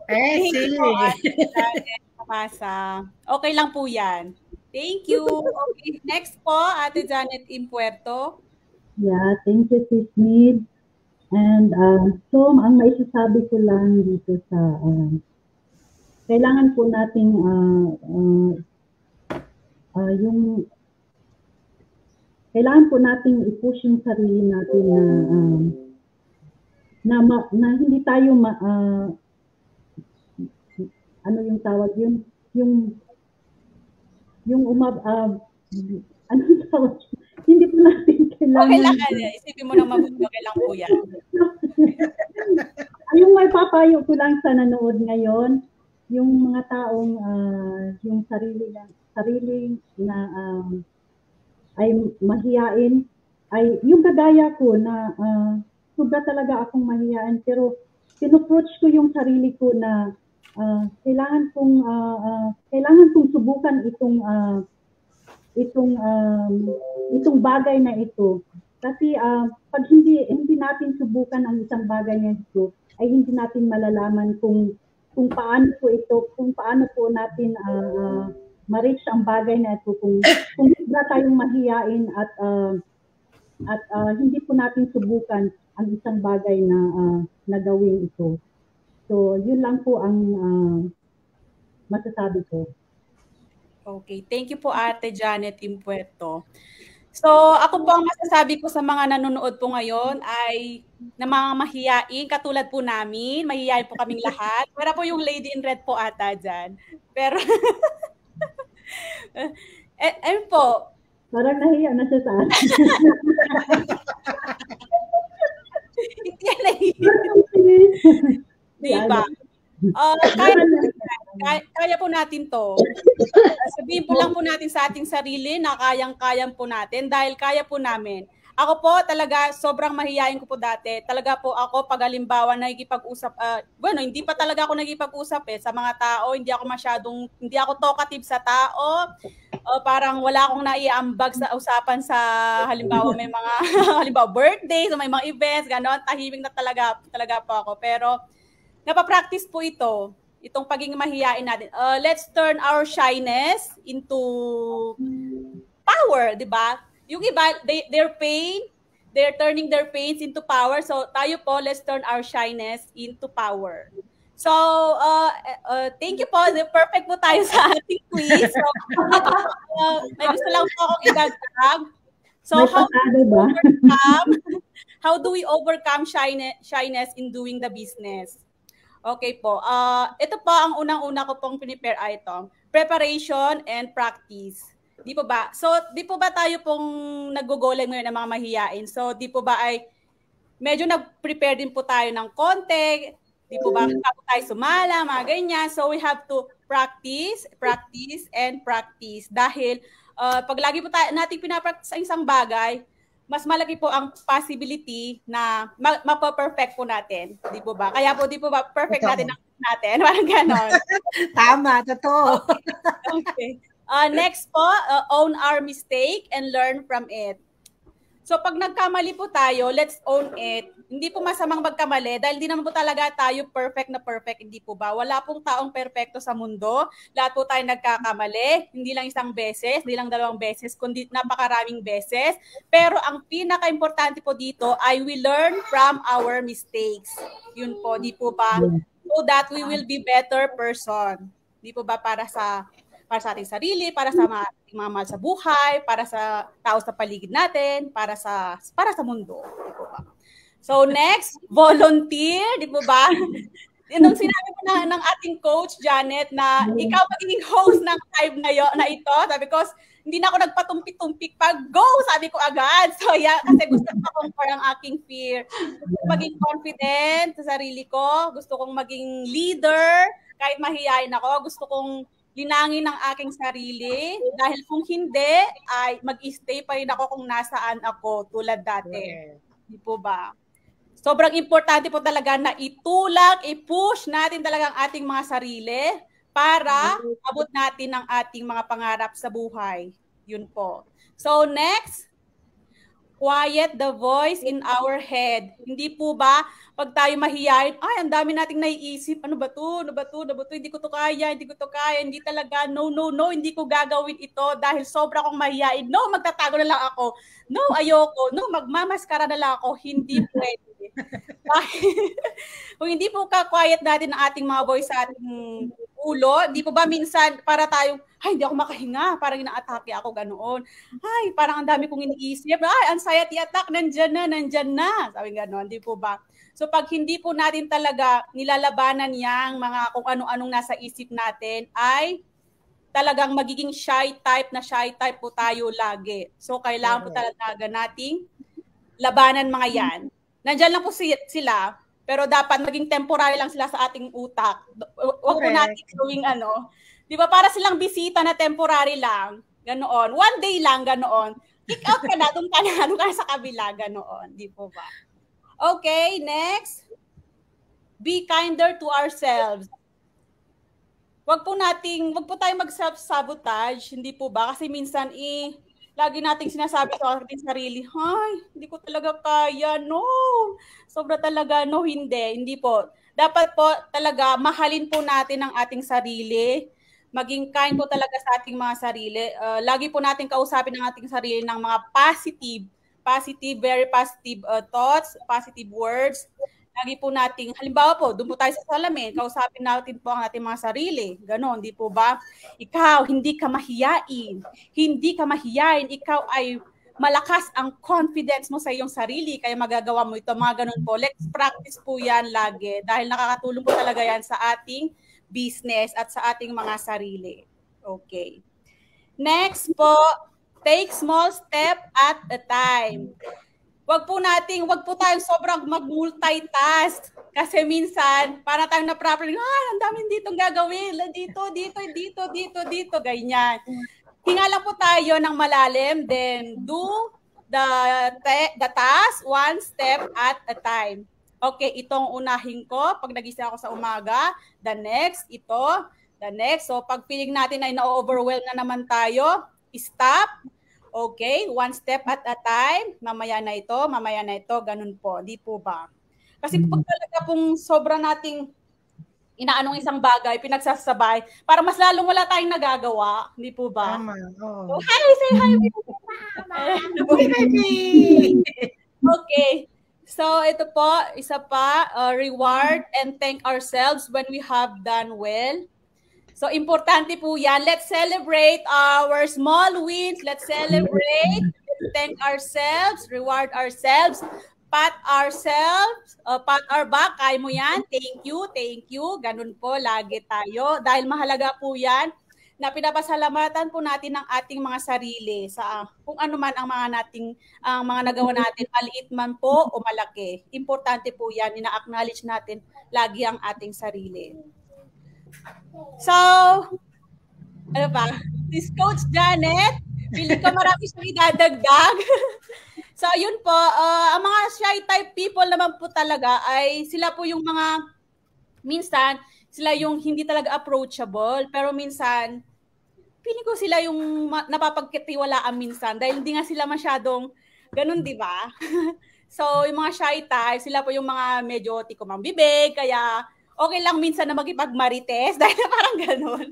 Thank you, okay lang po yan. Thank you. Okay, next po, Ate Janet Impuerto.
Yeah, thank you, Sis Mid. And so, ang maisasabi ko lang dito sa, kailangan po nating kailangan po nating i-push yung sarili natin na hindi tayo ano yung tawag yun? Ano yung tawag? Hindi po natin kailangan.
Okay lang, isipin mo na mabuti, okay lang po yan.
Yung may papayo ko lang sa nanood ngayon, yung mga taong yung sarili na ay mahiyain, ay yung kagaya ko na sobra talaga akong mahiyain, pero pinapproach ko yung sarili ko na kailangan kong subukan itong bagay na ito. Kasi pag hindi natin subukan ang isang bagay na ito, ay hindi natin malalaman kung paano po natin ma-reach ang bagay na ito, kung sobra tayong mahiyain at hindi po natin subukan ang isang bagay na gawin ito. So, yun lang po ang masasabi ko.
Okay. Thank you po, Ate Janet Impuerto. So, ako po ang masasabi ko sa mga nanonood po ngayon ay na mga mahiyain, katulad po namin, mahiyain po kaming lahat. Para po yung lady in red po ata dyan. Pero, ayun po.
Parang nahiya na siya sa atin.
Hindi yan nahiya. Diba? Kaya po natin to. Sabihin po lang po natin sa ating sarili na kayang-kayang po natin dahil kaya po namin. Ako po talaga sobrang mahihayin ko po dati. Talaga po ako pag halimbawa nagkikipag-usap, hindi pa talaga ako nagkikipag-usap sa mga tao. Hindi ako talkative sa tao. Parang wala akong naiambag sa usapan sa halimbawa may mga halimbawa birthdays o may mga events, gano'n. Tahimik na talaga po ako. Pero napapractice po itong pagiging mahiyain natin. Let's turn our shyness into power, di ba? Yung iba, they're turning their pains into power. So tayo po, let's turn our shyness into power. So, thank you po. Perfect po tayo sa ating quiz. So, may gusto lang po akong idagdag. So, how do we overcome shyness in doing the business? Okay po. Ito po ang unang-una ko pong prepare item. Preparation and practice. Di po ba? So, di po ba tayo pong nag-gogolan ngayon ng mga mahiyain? So, di po ba ay medyo nag-prepare din po tayo ng konti? Di po ba? Bago tayo sumala, mga ganyan. So, we have to practice, and practice. Dahil, pag lagi po natin pinapractice sa isang bagay, mas malaki po ang possibility na mapaperfect po natin. Di po ba? Kaya po, di po ba perfect natin parang ganon.
Tama, totoo.
Okay. Next po, own our mistake and learn from it. So pag nagkamali po tayo, let's own it. Hindi po masamang magkamali dahil hindi naman po talaga tayo perfect, hindi po ba? Wala pong taong perfecto sa mundo. Lahat po tayo nagkakamali. Hindi lang isang beses, hindi lang 2 beses, kundi napakaraming beses. Pero ang pinaka-importante po dito ay we learn from our mistakes. Yun po, di po ba? So that we will be better person. Di po ba para sa ating sarili, para sa mga mahal sa buhay, para sa tao sa paligid natin, para sa mundo. Di po ba? So next, volunteer, di po ba? Nung sinabi ko ng ating coach, Janet, na ikaw magiging host ng live na ito, sabi ko, hindi na ako nagpatumpik-tumpik pag go, sabi ko agad. So yeah, kasi gusto ko conquer ang aking fear. Gusto ko maging confident sa sarili ko, gusto kong maging leader, kahit mahihayin ako, gusto kong linangin ang aking sarili dahil kung hindi, ay mag-stay pa rin ako kung nasaan ako tulad dati. Di po ba? Sobrang importante po talaga na itulak, i-push natin talaga ang ating mga sarili para abot natin ang ating mga pangarap sa buhay. Yun po. So next, quiet the voice in our head. Hindi po ba, pag tayo mahiyain, ay, ang dami nating naiisip, ano ba to, hindi ko to kaya, hindi talaga, no, hindi ko gagawin ito dahil sobra akong mahiyain. No, magtatago na lang ako. No, ayoko. No, magmamaskara na lang ako. Hindi pwede. Kung hindi po ka-quiet natin ang ating mga voice sa ating ulo, di po ba minsan para tayong, ay, hindi ako makahinga, parang ina-atake ako ganoon. Ay, parang ang dami kong iniisip. Ay, anxiety attack, nandyan na. Sabi ganoon, di po ba? So pag hindi po natin talaga nilalabanan yang mga kung ano-anong nasa isip natin, ay talagang magiging shy type po tayo lagi. So kailangan po talaga nating labanan mga yan. Nandyan lang po sila, pero dapat maging temporary lang sila sa ating utak. Huwag po natin gawing di ba, para silang bisita na temporary lang, ganoon. One day lang, ganoon. Kick out ka na, doon ka na sa kabila, ganoon. Di po ba? Okay, next. Be kinder to ourselves. Wag po tayo mag-self-sabotage, hindi po ba? Kasi minsan, lagi nating sinasabi sa ating sarili, ay, hindi ko talaga kaya, no. Sobra talaga, no, hindi po. Dapat po talaga, mahalin po natin ang ating sarili, maging kind po talaga sa ating mga sarili. Lagi po natin kausapin ang ating sarili ng mga very positive thoughts, positive words. Lagi po nating, halimbawa po, doon po tayo sa salamin, kausapin natin po ang ating mga sarili. Ganon, di po ba? Ikaw, hindi ka mahiyain, ikaw ay malakas ang confidence mo sa iyong sarili, kaya magagawa mo ito, mga ganun po. Let's practice po yan lagi dahil nakakatulong po talaga yan sa ating business at sa ating mga sarili. Okay. Next po, take small step at a time. Wag po tayong sobrang mag-multitask. Kasi minsan, para tayong na-problem, ang daming ditong gagawin. Dito, ganyan. Hinga lang po tayo ng malalim, then do the task one step at a time. Okay, itong unahin ko. Pag nagising ako sa umaga, the next. So, pag feeling natin ay na-overwhelm na naman tayo, stop. Okay, one step at a time. Mamaya na ito, ganun po. Di po ba? Kasi pag talaga pong sobra nating inaanong isang bagay, pinagsasabay, para mas lalong wala tayong nagagawa. Di po ba?
Tama.
Oh. So, hi, say hi. Okay. So, ito po, isa pa, reward and thank ourselves when we have done well. So, importante po yan. Let's celebrate our small wins. Let's celebrate. Thank ourselves. Reward ourselves. Pat ourselves. Pat our back. Kaya mo yan. Thank you. Ganun po, lagi tayo. Dahil mahalaga po yan na pinapasalamatan po natin ang ating mga sarili sa kung ano man ang mga nagawa natin, maliit man po o malaki. Importante po yan. Ina-acknowledge natin lagi ang ating sarili. So, ano ba? This Coach Janet, feeling ko marami siyang idadagdag. So, yun po, ang mga shy type people naman po talaga ay sila po yung mga, minsan, sila yung hindi talaga approachable, pero minsan, feeling ko sila yung napapagkatiwalaan minsan dahil hindi nga sila masyadong ganun, di ba? So, yung mga shy type, sila po yung mga medyo tikomang bibig, kaya okay lang minsan na makipagmarites dahil parang ganun.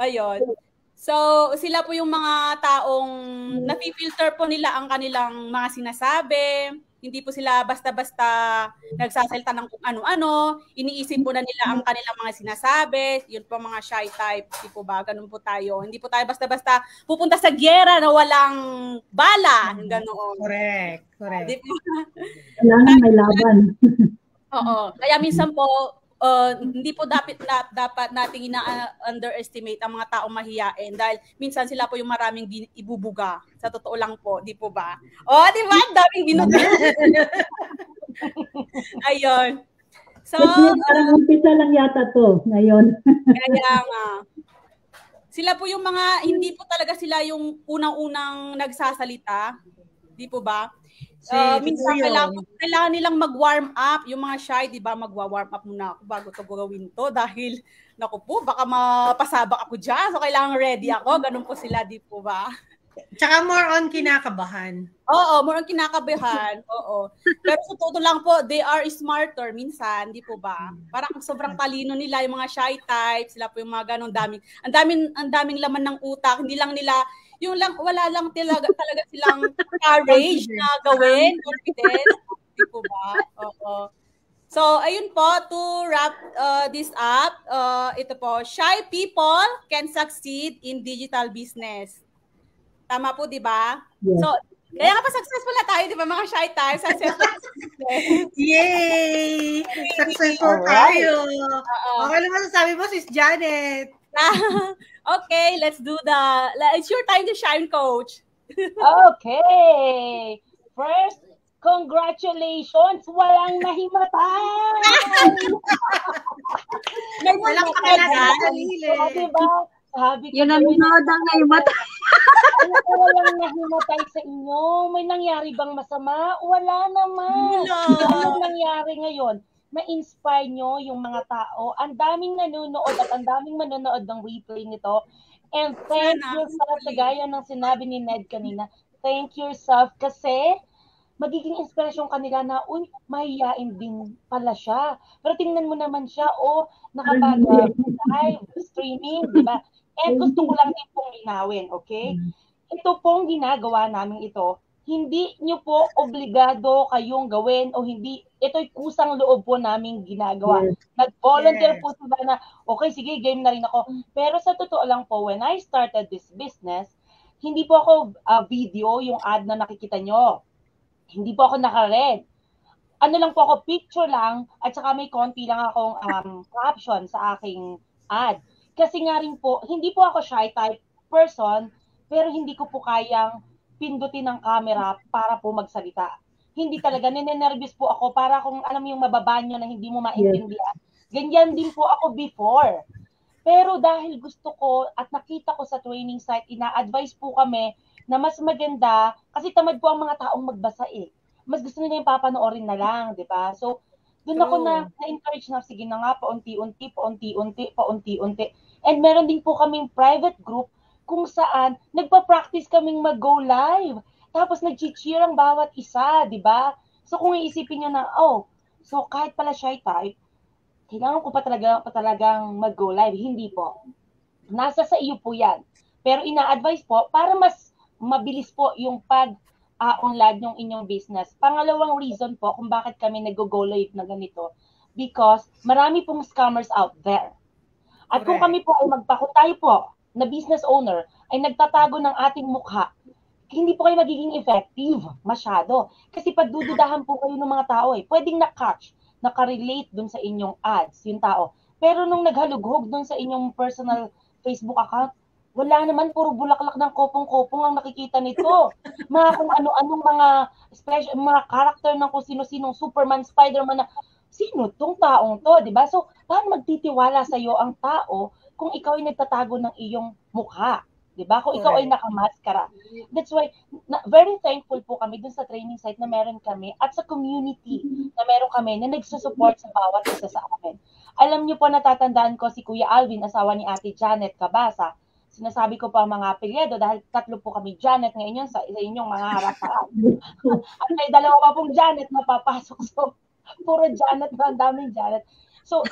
Ayun. So, sila po yung mga taong napifilter po nila ang kanilang mga sinasabi. Hindi po sila basta-basta nagsasalita ng kung ano-ano. Iniisip po na nila ang kanilang mga sinasabi. Yun po mga shy type. Hindi po ba? Ganun po tayo. Hindi po tayo basta-basta pupunta sa gyera na walang bala. Ganoon.
Correct.
Hindi po.
Kailangan may laban.
Oo. Kaya minsan po, hindi po dapat nating ina-underestimate ang mga taong mahiyain dahil minsan sila po yung maraming ibubuga. Sa totoo lang po, di po ba? Di ba? Daming binuga. Ayun. So,
parang umpisa lang yata to ngayon.
Kaya nga. Sila po yung mga, hindi po talaga sila yung unang-unang nagsasalita. Di po ba? Minsan kailangan nilang mag-warm up. Yung mga shy, di ba, magwa-warm up muna ako bago to gawin to dahil, naku po, baka mapasabak ako dyan. So, kailangan ready ako. Ganun po sila, di po ba?
Tsaka more on kinakabahan.
Oo, more on kinakabahan. Oo. Pero sa totoo lang po, they are smarter minsan, di po ba? Parang sobrang talino nila, yung mga shy types, sila po yung mga ganun ang daming laman ng utak. Hindi lang nila wala lang talaga silang courage na gawin, confident, di po ba? Oo. So, ayun po, to wrap this up, ito po, shy people can succeed in digital business. Tama po, di ba?
Yes.
So, kaya nga pa successful na tayo, di ba, mga shy types, successful.
Yay! Successful tayo. Okay lang masasabi mo, Sis Janet.
Okay, it's your time to shine, Coach.
Okay. First, congratulations. Walang nahimatay.
Walang pakilasan.
Diba? Sabi ko,
yun ang nanood ang nahimatay.
Walang nahimatay sa inyo. May nangyari bang masama? Wala naman. Anong nangyari ngayon? Ma-inspire nyo yung mga tao. Ang daming nanonood at ang daming manonood ng replay nito. And thank yourself, gaya ng sinabi ni Ned kanina, thank yourself kasi magiging inspirasyon kanila na, mahihain din pala siya. Pero tingnan mo naman siya, nakapag-live streaming, di ba? And gusto ko lang din pong linawin, okay? Ito pong ginagawa namin ito, hindi nyo po obligado kayong gawin o hindi, ito'y kusang loob po namin ginagawa. Nag-volunteer po sila na, okay, sige, game na rin ako. Pero sa totoo lang po, when I started this business, Hindi po ako video yung ad na nakikita nyo. Hindi po ako naka-red. Ano lang po ako, picture lang, at saka may konti lang akong caption sa aking ad. Kasi nga rin po, hindi po ako shy type person, pero hindi ko po kayang pindutin ng camera para po magsalita. Hindi talaga, ninenervous po ako para kung alam mo yung mababanyo na hindi mo maintindihan. Ganyan din po ako before. Pero dahil gusto ko at nakita ko sa training site, ina-advise po kami na mas maganda, kasi tamad po ang mga taong magbasa eh. Mas gusto nila yung papanoorin na lang, di ba? So, doon ako na-encourage na, sige na nga, paunti-unti. And meron din po kaming private group kung saan nagpa-practice kaming mag-go live. Tapos nag-cheer ang bawat isa, di ba? So, kung iisipin nyo na, so kahit pala shy type, kailangan ko pa talagang mag-go live. Hindi po. Nasa sa iyo po yan. Pero ina-advise po, para mas mabilis po yung unlad yung inyong business. Pangalawang reason po kung bakit kami nag-go live na ganito, because marami pong scammers out there. At kung kami po ay kung tayo po na business owner ay nagtatago ng ating mukha, hindi po kayo magiging effective masyado. Kasi pagdududahan po kayo ng mga tao pwedeng na-catch, nakarelate dun sa inyong ads, yung tao. Pero nung naghalughog dun sa inyong personal Facebook account, wala naman, puro bulaklak ng kopong-kopong ang nakikita nito. Mga kung ano-anong mga character ng kung sino-sinong Superman, Spider-Man na, sino tong taong to, di ba? So, paano magtitiwala sa iyo ang tao kung ikaw ay nagtatago ng iyong mukha? Di ba? Kung ikaw ay nakamaskara. That's why, very thankful po kami dun sa training site na meron kami at sa community na meron kami na nagsusupport sa bawat isa sa amin. Alam niyo po, natatandaan ko si Kuya Alvin, asawa ni Ate Janet Cabasa. Sinasabi ko pa mga apelyido dahil 3 po kami Janet ngayon sa inyong mga harapan. At may 2 pa pong Janet na papasok. So, puro Janet na, ang daming Janet. So,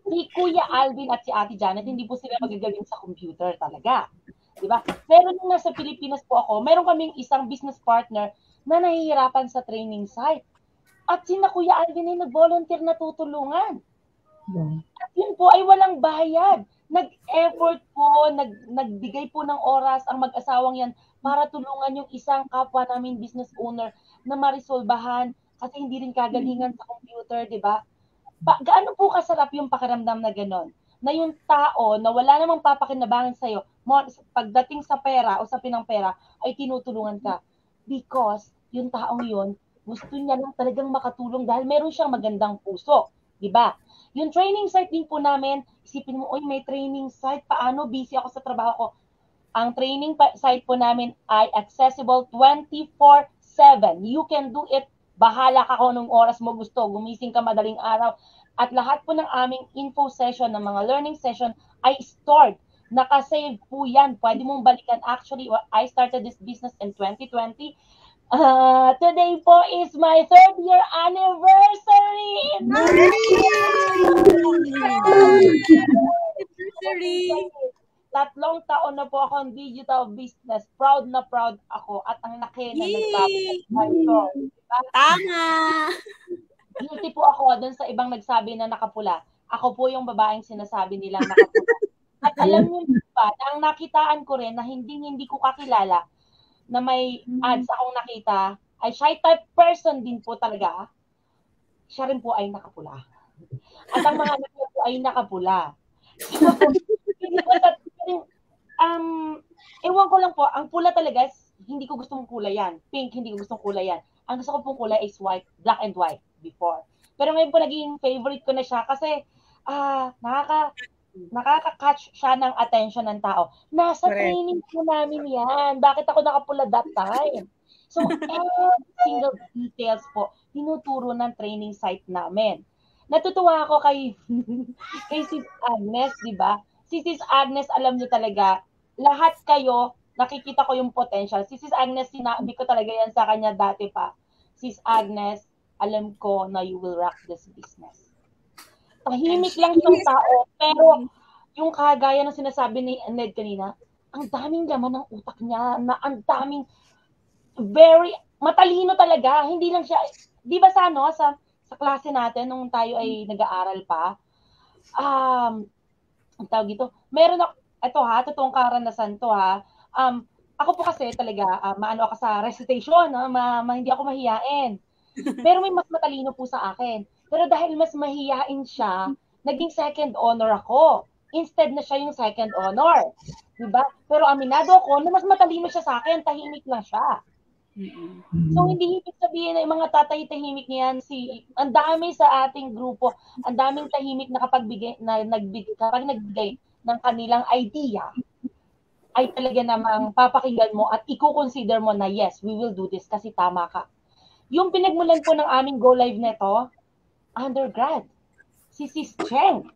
si Kuya Alvin at si Ate Janet, hindi po sila magagaling sa computer talaga. Diba? Pero nung nasa Pilipinas po ako, meron kaming isang business partner na nahihirapan sa training site. At sina Kuya Alvin ay nag-volunteer na tutulungan. At yun po ay walang bayad. Nag-effort po, nagbigay po ng oras ang mag-asawang yan para tulungan yung isang kapwa namin business owner na marisolbahan kasi hindi rin kagalingan sa computer, di ba? Gaano po kasarap yung pakiramdam na gano'n? Na yung tao na wala namang papakinabangan sa'yo, pagdating sa pera o sa pinang pera, ay tinutulungan ka. Because yung taong yun, gusto niya lang talagang makatulong dahil meron siyang magandang puso, di ba? Yung training site din po namin, isipin mo, may training site, paano? Busy ako sa trabaho ko. Ang training site po namin ay accessible 24/7. You can do it. Bahala ka kung anong oras mo gusto. Gumising ka madaling araw. At lahat po ng aming info session, ng mga learning session, ay stored. Nakasave po yan. Pwede mong balikan. Actually, I started this business in 2020. Today po is my 3rd year anniversary.
Anniversary.
3 taon na po akong digital business. Proud na proud ako at ang laki na nagbabalik ko.
Tama.
Guilty po ako dun sa ibang nagsabi na nakapula. Ako po yung babaeng sinasabi nilang nakapula. At alam niyo ba, ang nakitaan ko rin na hindi ko kakilala na may ads akong nakita, ay shy type person din po talaga, siya rin po ay nakapula. At ang mga anak niya po ay nakapula. Ewan ko lang po, ang pula talaga, hindi ko gustong kulay yan. Pink, hindi ko gustong kulay yan. Ang gusto ko pong kulay is white, black and white before. Pero ngayon po naging favorite ko na siya kasi nakaka-catch siya ng attention ng tao. Nasa training po namin yan. Bakit ako nakapula that time? So, every single details po, tinuturo ng training site namin. Natutuwa ako kay Sis Agnes, di ba? Si Sis Agnes, alam niyo talaga, lahat kayo, nakikita ko yung potential. Si Sis Agnes, sinabi ko talaga yan sa kanya dati pa. Sis Agnes, alam ko na you will rock this business. Tahimik lang yung tao, pero yung kagaya ng sinasabi ni Ned kanina, ang daming laman ng utak niya, na ang daming very matalino talaga. Hindi lang siya, di ba sa klase natin nung tayo ay nag-aaral pa, ang tawag ito, meron ako, ito totoong karanasan to Ako po kasi talaga, maano ako sa recitation, hindi ako mahiyain. Pero may mas matalino po sa akin. Pero dahil mas mahiyain siya, naging second honor ako. Instead na siya yung second honor. Diba? Pero aminado ako na mas matalino siya sa akin, tahimik lang siya. So hindi ibig sabihin na yung mga tatay tahimik niyan, ang dami sa ating grupo, ang daming tahimik na kapag nagbigay ng kanilang idea, ay talaga namang papakinggan mo at i-consider mo na yes, we will do this kasi tama ka. Yung pinagmulan po ng aming Go Live neto, undergrad, si Sis Cheng.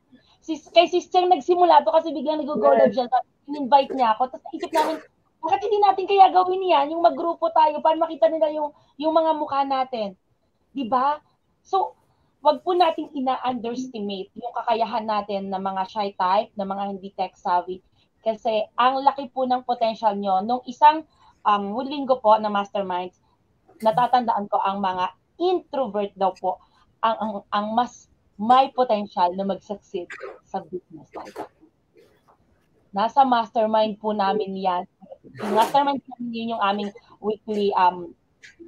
Kay Sis Cheng nagsimula to kasi biglang nag-go live siya. In-invite niya ako. Tapos naisip namin, bakit hindi natin kaya gawin yan? Yung maggrupo tayo para makita nila yung mga mukha natin. Diba? So, wag po nating ina-underestimate yung kakayahan natin na mga shy type, na mga hindi tech savvy. Kasi ang laki po ng potential nyo. Nung isang linggo po na masterminds, natatandaan ko ang mga introvert daw po ang mas may potential na mag-succeed sa business life. Nasa mastermind po namin yan. Yung mastermind namin yun yung aming weekly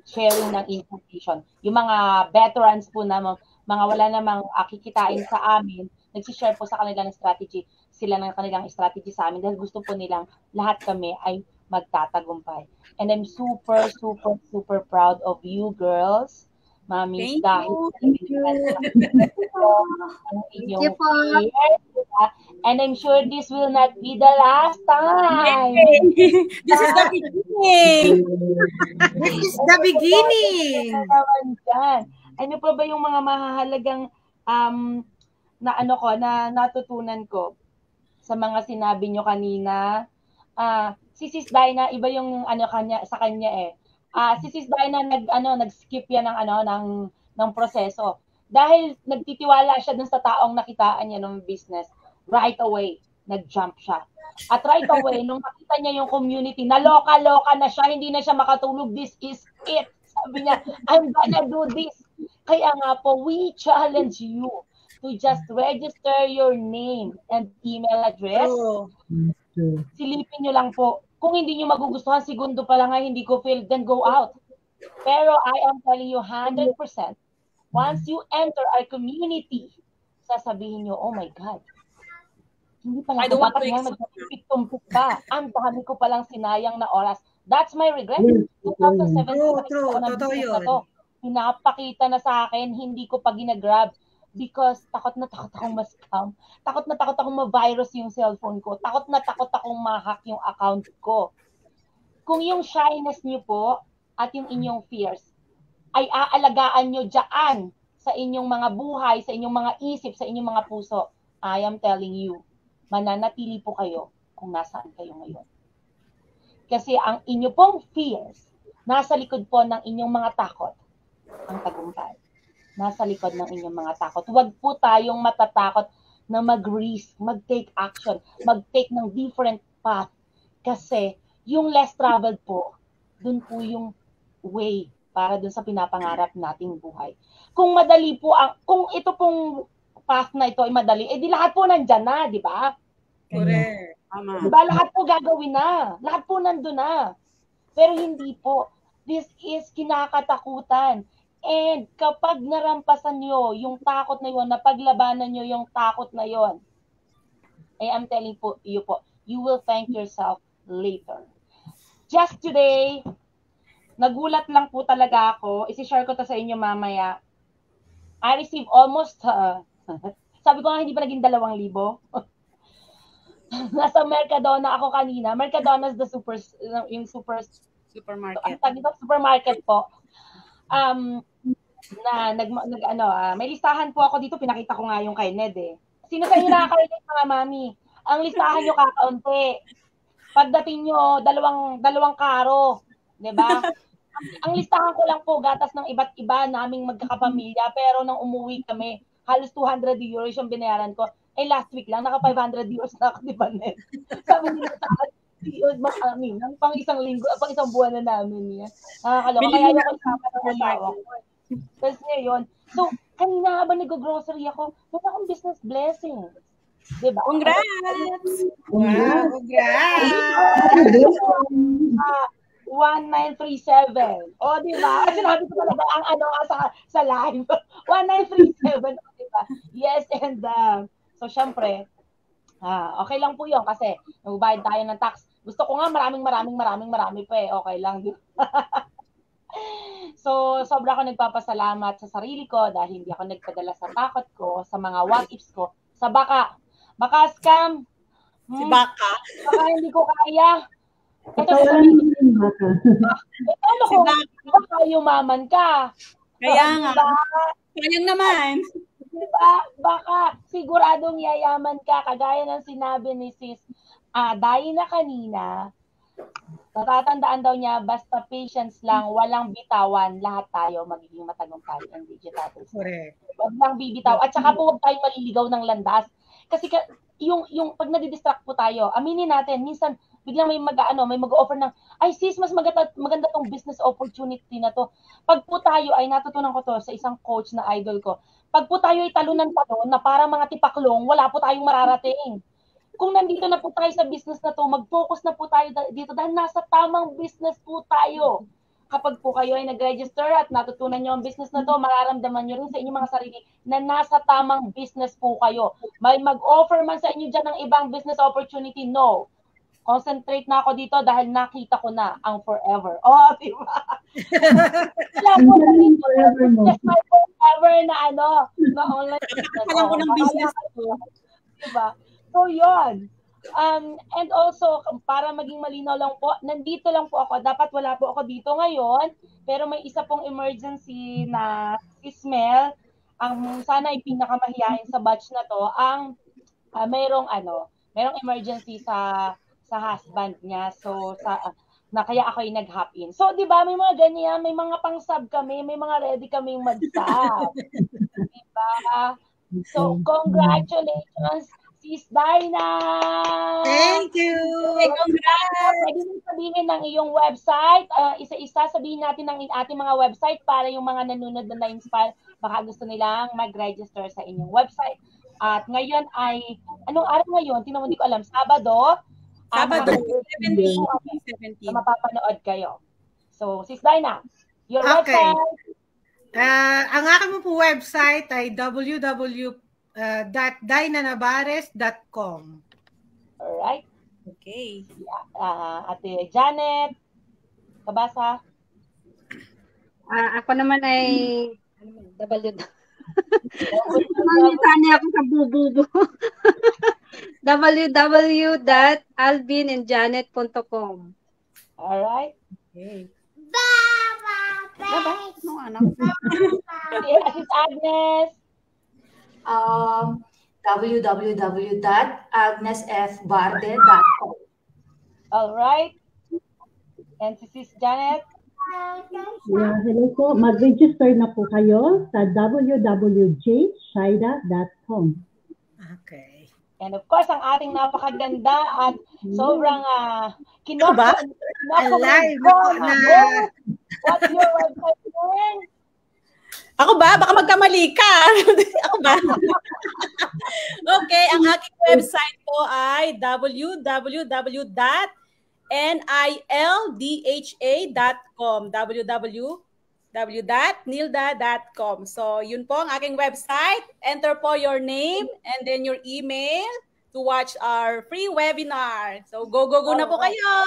sharing ng information. Yung mga veterans po na mga wala namang kikitain sa amin, nagsishare po sa kanila ng strategy, sila ng kanilang strategy sa amin dahil gusto po nilang lahat kami ay magtatagumpay. And I'm super, super, super proud of you girls. Mami, dahil
Thank you po.
And I'm sure this will not be the last time.
This is the beginning.
This is the beginning.
Ano pa ba yung mga mahahalagang na natutunan ko sa mga sinabi nyo kanina? Si Sis Dinah, iba yung sa kanya eh. Si Sis Dinah nag-skip yan ng proseso. Dahil nagtitiwala siya dun sa taong nakitaan niya ng business, right away, nag-jump siya. At right away, nung makita niya yung community, naloka-loka na siya, hindi na siya makatulog, this is it. Sabi niya, I'm gonna do this. Kaya nga po, we challenge you to just register your name and email address. Silipin nyo lang po. Kung hindi nyo magugustuhan, segundo pa lang ay hindi ko feel, then go out. Pero I am telling you 100%, once you enter our community, sasabihin nyo, oh my God, hindi pala ako dapat nga magpipit-tumpit pa. Ang dami ko palang sinayang na oras. That's my regret. 2017,
Totoo yun.
Pinapakita na sa akin, hindi ko pa ginagrab because takot na takot akong ma-scam. Takot na takot akong ma-virus yung cellphone ko. Takot na takot akong ma-hack yung account ko. Kung yung shyness nyo po at yung inyong fears ay aalagaan nyo dyan sa inyong mga buhay, sa inyong mga isip, sa inyong mga puso, I am telling you, mananatili po kayo kung nasaan kayo ngayon. Kasi ang inyo pong fears, nasa likod po ng inyong mga takot, ang tagumpay. Nasa likod ng inyong mga takot. Huwag po tayong matatakot na mag-risk, mag-take action, mag-take ng different path. Kasi yung less traveled po, dun po yung way para dun sa pinapangarap nating buhay. Kung madali po, kung ito pong path na ito ay madali, di lahat po nandyan na, di ba?
Correct.
Diba, lahat po gagawin na. Lahat po nandun na. Pero hindi po. This is kinakatakutan. And kapag narampasan nyo yung takot na yun, napaglabanan nyo yung takot na yun, I'm telling you po, you will thank yourself later. Just today, nagulat lang po talaga ako. Isi-share ko to sa inyo mamaya. I received almost, sabi ko nga hindi pa naging 2,000. Nasa Mercadona ako kanina. Mercadona is the supermarket. Supermarket po. May listahan po ako dito. Pinakita ko nga yung kay Ned eh. Sino sa inyo nakaka-relate mga mami? Ang listahan nyo kakaunti. Pagdating nyo, dalawang karo. Diba? Ang listahan ko lang po, gatas ng iba't iba naming magkakapamilya. Pero nang umuwi kami, halos 200 euros yung binayaran ko. Last week lang, naka 500 euros na ako, di ba, Ned? Sabi nila sa akin, pang isang linggo, pang isang buwan na namin yan. Nakakaloka. Kaya yung kasama ng asawa ko. Kasi yun. So, kanina habang nag-grocery ako, wala akong business blessing. Diba?
Congrats!
Wow, congrats!
1937. O, di ba? Sinabi ko talaga ang ano sa live. 1937. Diba? Yes, and so, syempre, okay lang po yun kasi nagbayad tayo ng tax. Gusto ko nga marami pa eh. Okay lang. So, sobra ako nagpapasalamat sa sarili ko dahil hindi ako nagpadala sa takot ko, sa mga what-ifs ko, sa baka scam.
Si Baka.
Baka hindi ko kaya. Ito
Ikaw lang yung baka.
ano kung baka yumaman ka?
Kaya nga. Sayang naman.
Diba? Baka siguradong yayaman ka. Kagaya ng sinabi ni Sis Dayi na kanina, natatandaan daw niya, basta patience lang, walang bitawan, lahat tayo magiging matagumpay ang digital.
Correct.
Wag lang bibitaw. At saka po, huwag tayong maliligaw ng landas. Kasi yung pag nadidistract po tayo, aminin natin, minsan, biglang may mag-offer ng, ay sis, mas maganda tong business opportunity na to. Pag po tayo, ay natutunan ko to sa isang coach na idol ko, pag po tayo ay talon na parang mga tipaklong, wala po tayong mararating. Kung nandito na po tayo sa business na to, mag-focus na po tayo dito dahil nasa tamang business po tayo. Kapag po kayo ay nag-register at natutunan nyo ang business na to, mararamdaman nyo rin sa inyong mga sarili na nasa tamang business po kayo. May mag-offer man sa inyo dyan ng ibang business opportunity, no. Concentrate na ako dito dahil nakita ko na ang forever. Oh, diba? Wala po na dito. Just my forever na na online business.
Alam ko ng business ko.
Diba? So, yun. And also, para maging malinaw lang po, nandito lang po ako. Dapat wala po ako dito ngayon, pero may isa pong emergency na Ismael, ang sana ay pinakamahiyain sa batch na to, mayroong emergency sa husband niya. So, na kaya ako ay nag-hop in. So, di ba, may mga ganyan, may mga pang-sub kami, may mga ready kaming mag-sub. Di ba? So, congratulations, Sis Darna!
Thank you!
Congrats! Pwede mo sabihin ng iyong website. Isa-isa sabihin natin ng ating mga website para yung mga nanonood na na-inspire, baka gusto nilang mag-register sa inyong website. At ngayon ay, anong araw ngayon? Hindi ko alam. Sabado, 17. Mapapanood kayo. So, Sis Darna, your website.
Ang aking po website ay www.dainanavares.com.
Alright.
Okay.
Ate Janet, kabasa.
Ako naman ay Sana ako sa bububo. www.alvinandjanet.com.
Alright.
Okay.
Bye-bye. No, anak.
Sis Agnes.
www.agnesfbarde.com.
Alright. And si Sis Janet.
Yeah, hello po. Mag-register na po kayo sa www.jshida.com.
Okay.
And of course, ang ating napakaganda at sobrang
Alive
na. What's your website name?
Ako ba? Baka magkamali ka. Ako ba? Okay, ang aking website po ay www.nildha.com www.nilda.com. So, yun po ang aking website. Enter po your name and then your email to watch our free webinar. So, go na po kayo.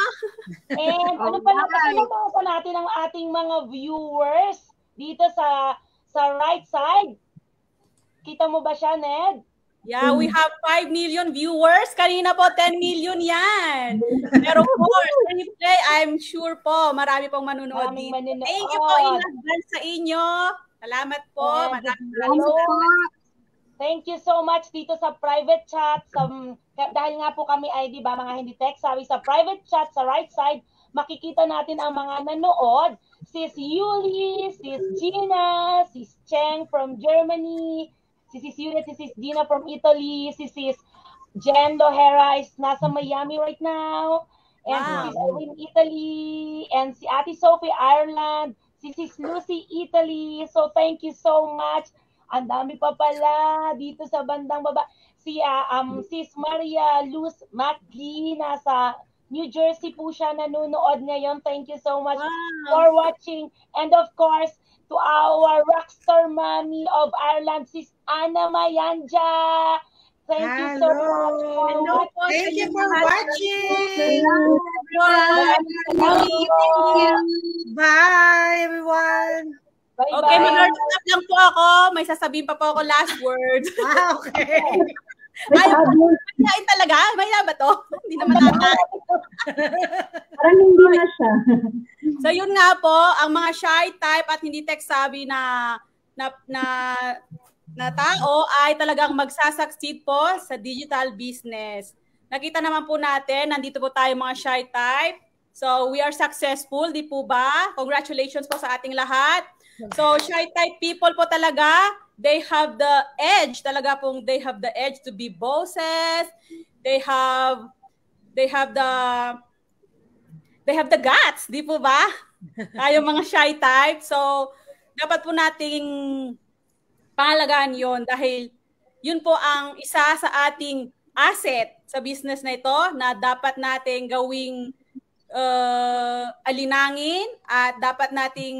And ano pa natin ang ating mga viewers dito sa right side. Kita mo ba siya, Ned?
Yeah, we have 5 million viewers. Kanina po, 10 million yan. Pero for replay, I'm sure po, marami pong manunood dito. Thank you po in advance sa inyo. Salamat po. Maraming salamat.
Thank you so much dito sa private chat. Dahil nga po kami ay, di ba, mga hindi tech savvy, sa private chat, sa right side, makikita natin ang mga nanood. Sis Yuli, Sis Gina, Sis Cheng from Germany, Sis Yuli, Sis Gina from Italy, Sis Jen Lohera is nasa Miami right now, and Sis Erwin Italy, and si Ate Sophie Ireland, Sis Lucy Italy. So thank you so much. Ang dami pa pala dito sa bandang baba. Sis Maria Luz Macli, nasa New Jersey po siya nanonood ngayon. Thank you so much for watching. And of course, to our rockstar mommy of Ireland, Sis Ana Mayanja. Thank you so much for watching.
Thank you for watching.
Thank you.
Bye, everyone.
Bye-bye.
Okay, mag-wrap up lang po ako. May sasabihin pa po ako last word.
Okay.
Ay, mayain talaga? Maya ba to? Hindi naman nata.
Parang hindi na siya.
So yun nga po, ang mga shy type at hindi tech savvy na tao ay talagang magsasucceed po sa digital business. Nakita naman po natin, nandito po tayo mga shy type. So we are successful, di po ba? Congratulations po sa ating lahat. So shy type people po talaga, they have the edge, talaga pong they have the edge to be bosses. They have the guts, di po ba? Tayo mga shy type. So dapat po nating pangalagaan yon dahil yun po ang isa sa ating asset sa business na ito na dapat nating gawing alinangin at dapat nating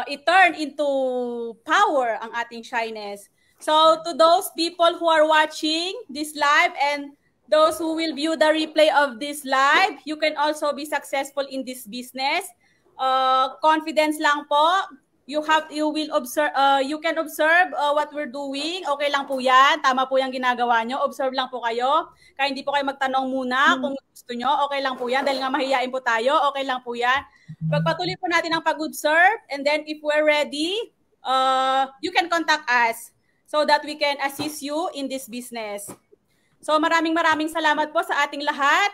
i-turn into power ang ating shyness. So to those people who are watching this live and those who will view the replay of this live, you can also be successful in this business. Confidence lang po. You can observe what we're doing. Okay lang po yan. Tama po yung ginagawa nyo. Observe lang po kayo. Kaya hindi po kayo magtanong muna kung gusto nyo. Okay lang po yan. Dahil nga mahihain po tayo. Okay lang po yan. Pagpatuloy po natin ang pag-observe. And then if we're ready, you can contact us so that we can assist you in this business. So maraming salamat po sa ating lahat.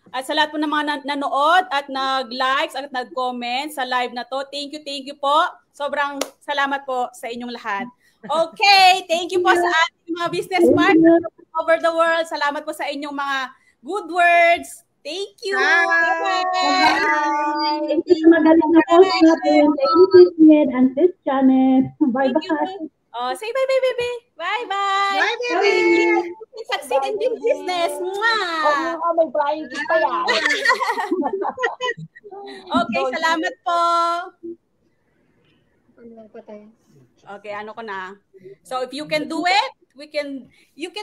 At sa lahat po ng mga nanood at nag-likes at nag-comment sa live na to. Thank you po. Sobrang salamat po sa inyong lahat. Okay, thank you po sa ating mga business partners over the world. Salamat po sa inyong mga good words. Thank you.
Bye. Magaling na po natin. Thank you, Sid and Sis Janet. Bye-bye.
Oh, say bye-bye, baby. Bye-bye.
Bye, baby.
Succeed in this business. Mwah!
May flying kiss pa yan.
Okay, salamat po. Okay, ano ko na. So if you can do it, you can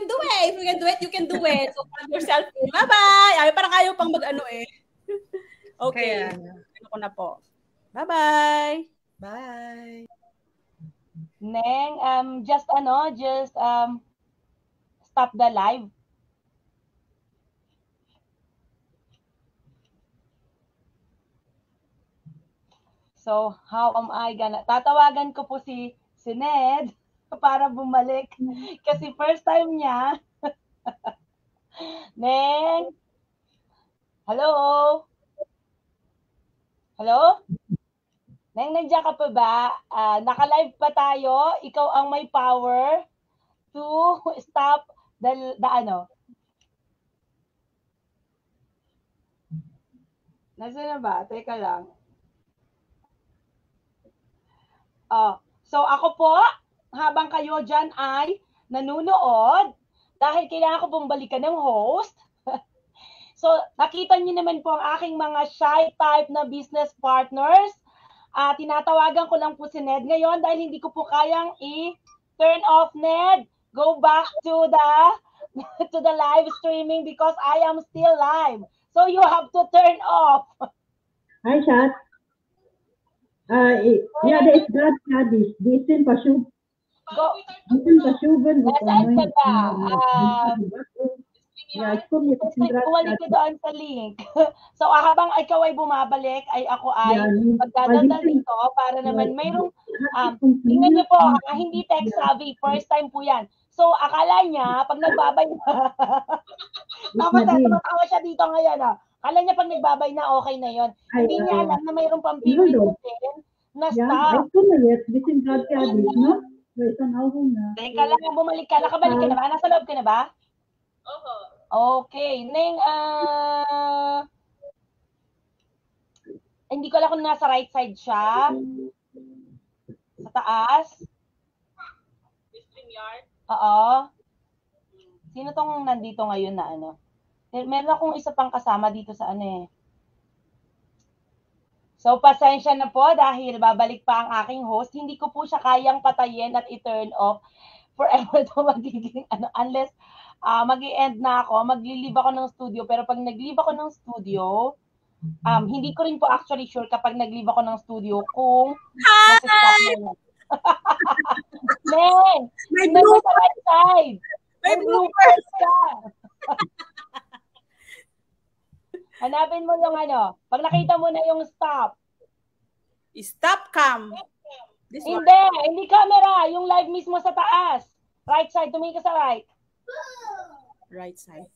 do it. If you can do it, you can do it. So find yourself. Bye-bye. Ay, parang ayaw pang mag-ano eh. Okay. Ano ko na po. Bye-bye.
Bye.
Neng, just stop the live. So, how am I gonna... Tatawagan ko po si Ned para bumalik. Kasi first time niya. Neng? Hello? Hello? Neng, nandiyan ka pa ba? Naka-live pa tayo. Ikaw ang may power to stop the ano. Nasaan na ba? Teka lang. So ako po, habang kayo dyan ay nanunood, dahil kailangan ko bumalikan ng host. So nakita niyo naman po ang aking mga shy type na business partners. Tinatawagan ko lang po si Ned ngayon dahil hindi ko po kayang i-turn off, Ned. Go back to the live streaming because I am still live. So you have to turn off.
Hi, chat. Ja, det är glad färdigt. Det är synd på tjuven. Det är synd på tjuven.
Bumalik ko doon sa link. So habang ikaw ay bumabalik, ay ako ay magdadaldal dito para naman mayroong, tingnan niyo po, hindi tech savvy, first time po yan. So akala niya, pag nagbabay na, tumatawa siya dito ngayon. Akala niya pag nagbabay na, okay na yon. Hindi niya alam na mayroong pampipitin na stop. Teka lang, bumalik ka. Nakabalik ka na ba? Nasa loob ka na ba? Okay. Neng, hindi ko alam kung nasa right side siya. Sa taas. Oo. Sino tong nandito ngayon na ano? Meron akong isa pang kasama dito sa ano eh. So, pasensya na po dahil babalik pa ang aking host. Hindi ko po siya kayang patayin at i-turn off forever to magiging ano. Unless mag-i-end na ako, magli-leave ako ng studio. Pero pag nag-leave ako ng studio, hindi ko rin po actually sure kapag nag-leave ako ng studio kung masistop na yun. Men,
May
hindi mo sa right side.
May
bloopers ka. Hanapin mo yung ano. Pag nakita mo na yung stop.
Stop cam. This one.
Hindi camera. Yung live mismo sa taas. Right side. Tumingin ka sa right.
Right side.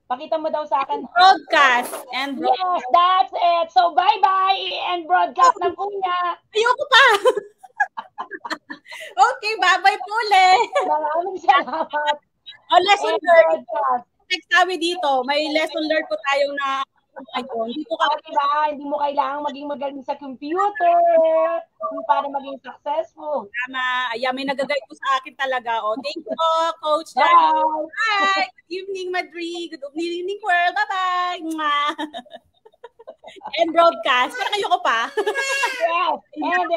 Pakita mo daw sa akin.
Broadcast. And
Yes, that's it. So, bye-bye. And broadcast na po niya.
Ayoko pa. Okay, bye-bye po ulit.
Maraming salamat.
Lesson
And
learned.
broadcast.
Next sabi dito, may lesson learned po tayong na hindi po
Diba? Hindi mo kailangang maging magaling sa computer para maging successful.
Tama. Ayan, may nag-guide po sa akin talaga. Thank you po, Coach.
Bye!
Bye! Good evening, Madrid. Good evening, world. Bye-bye! And broadcast. Parang ayoko pa.
Yes, and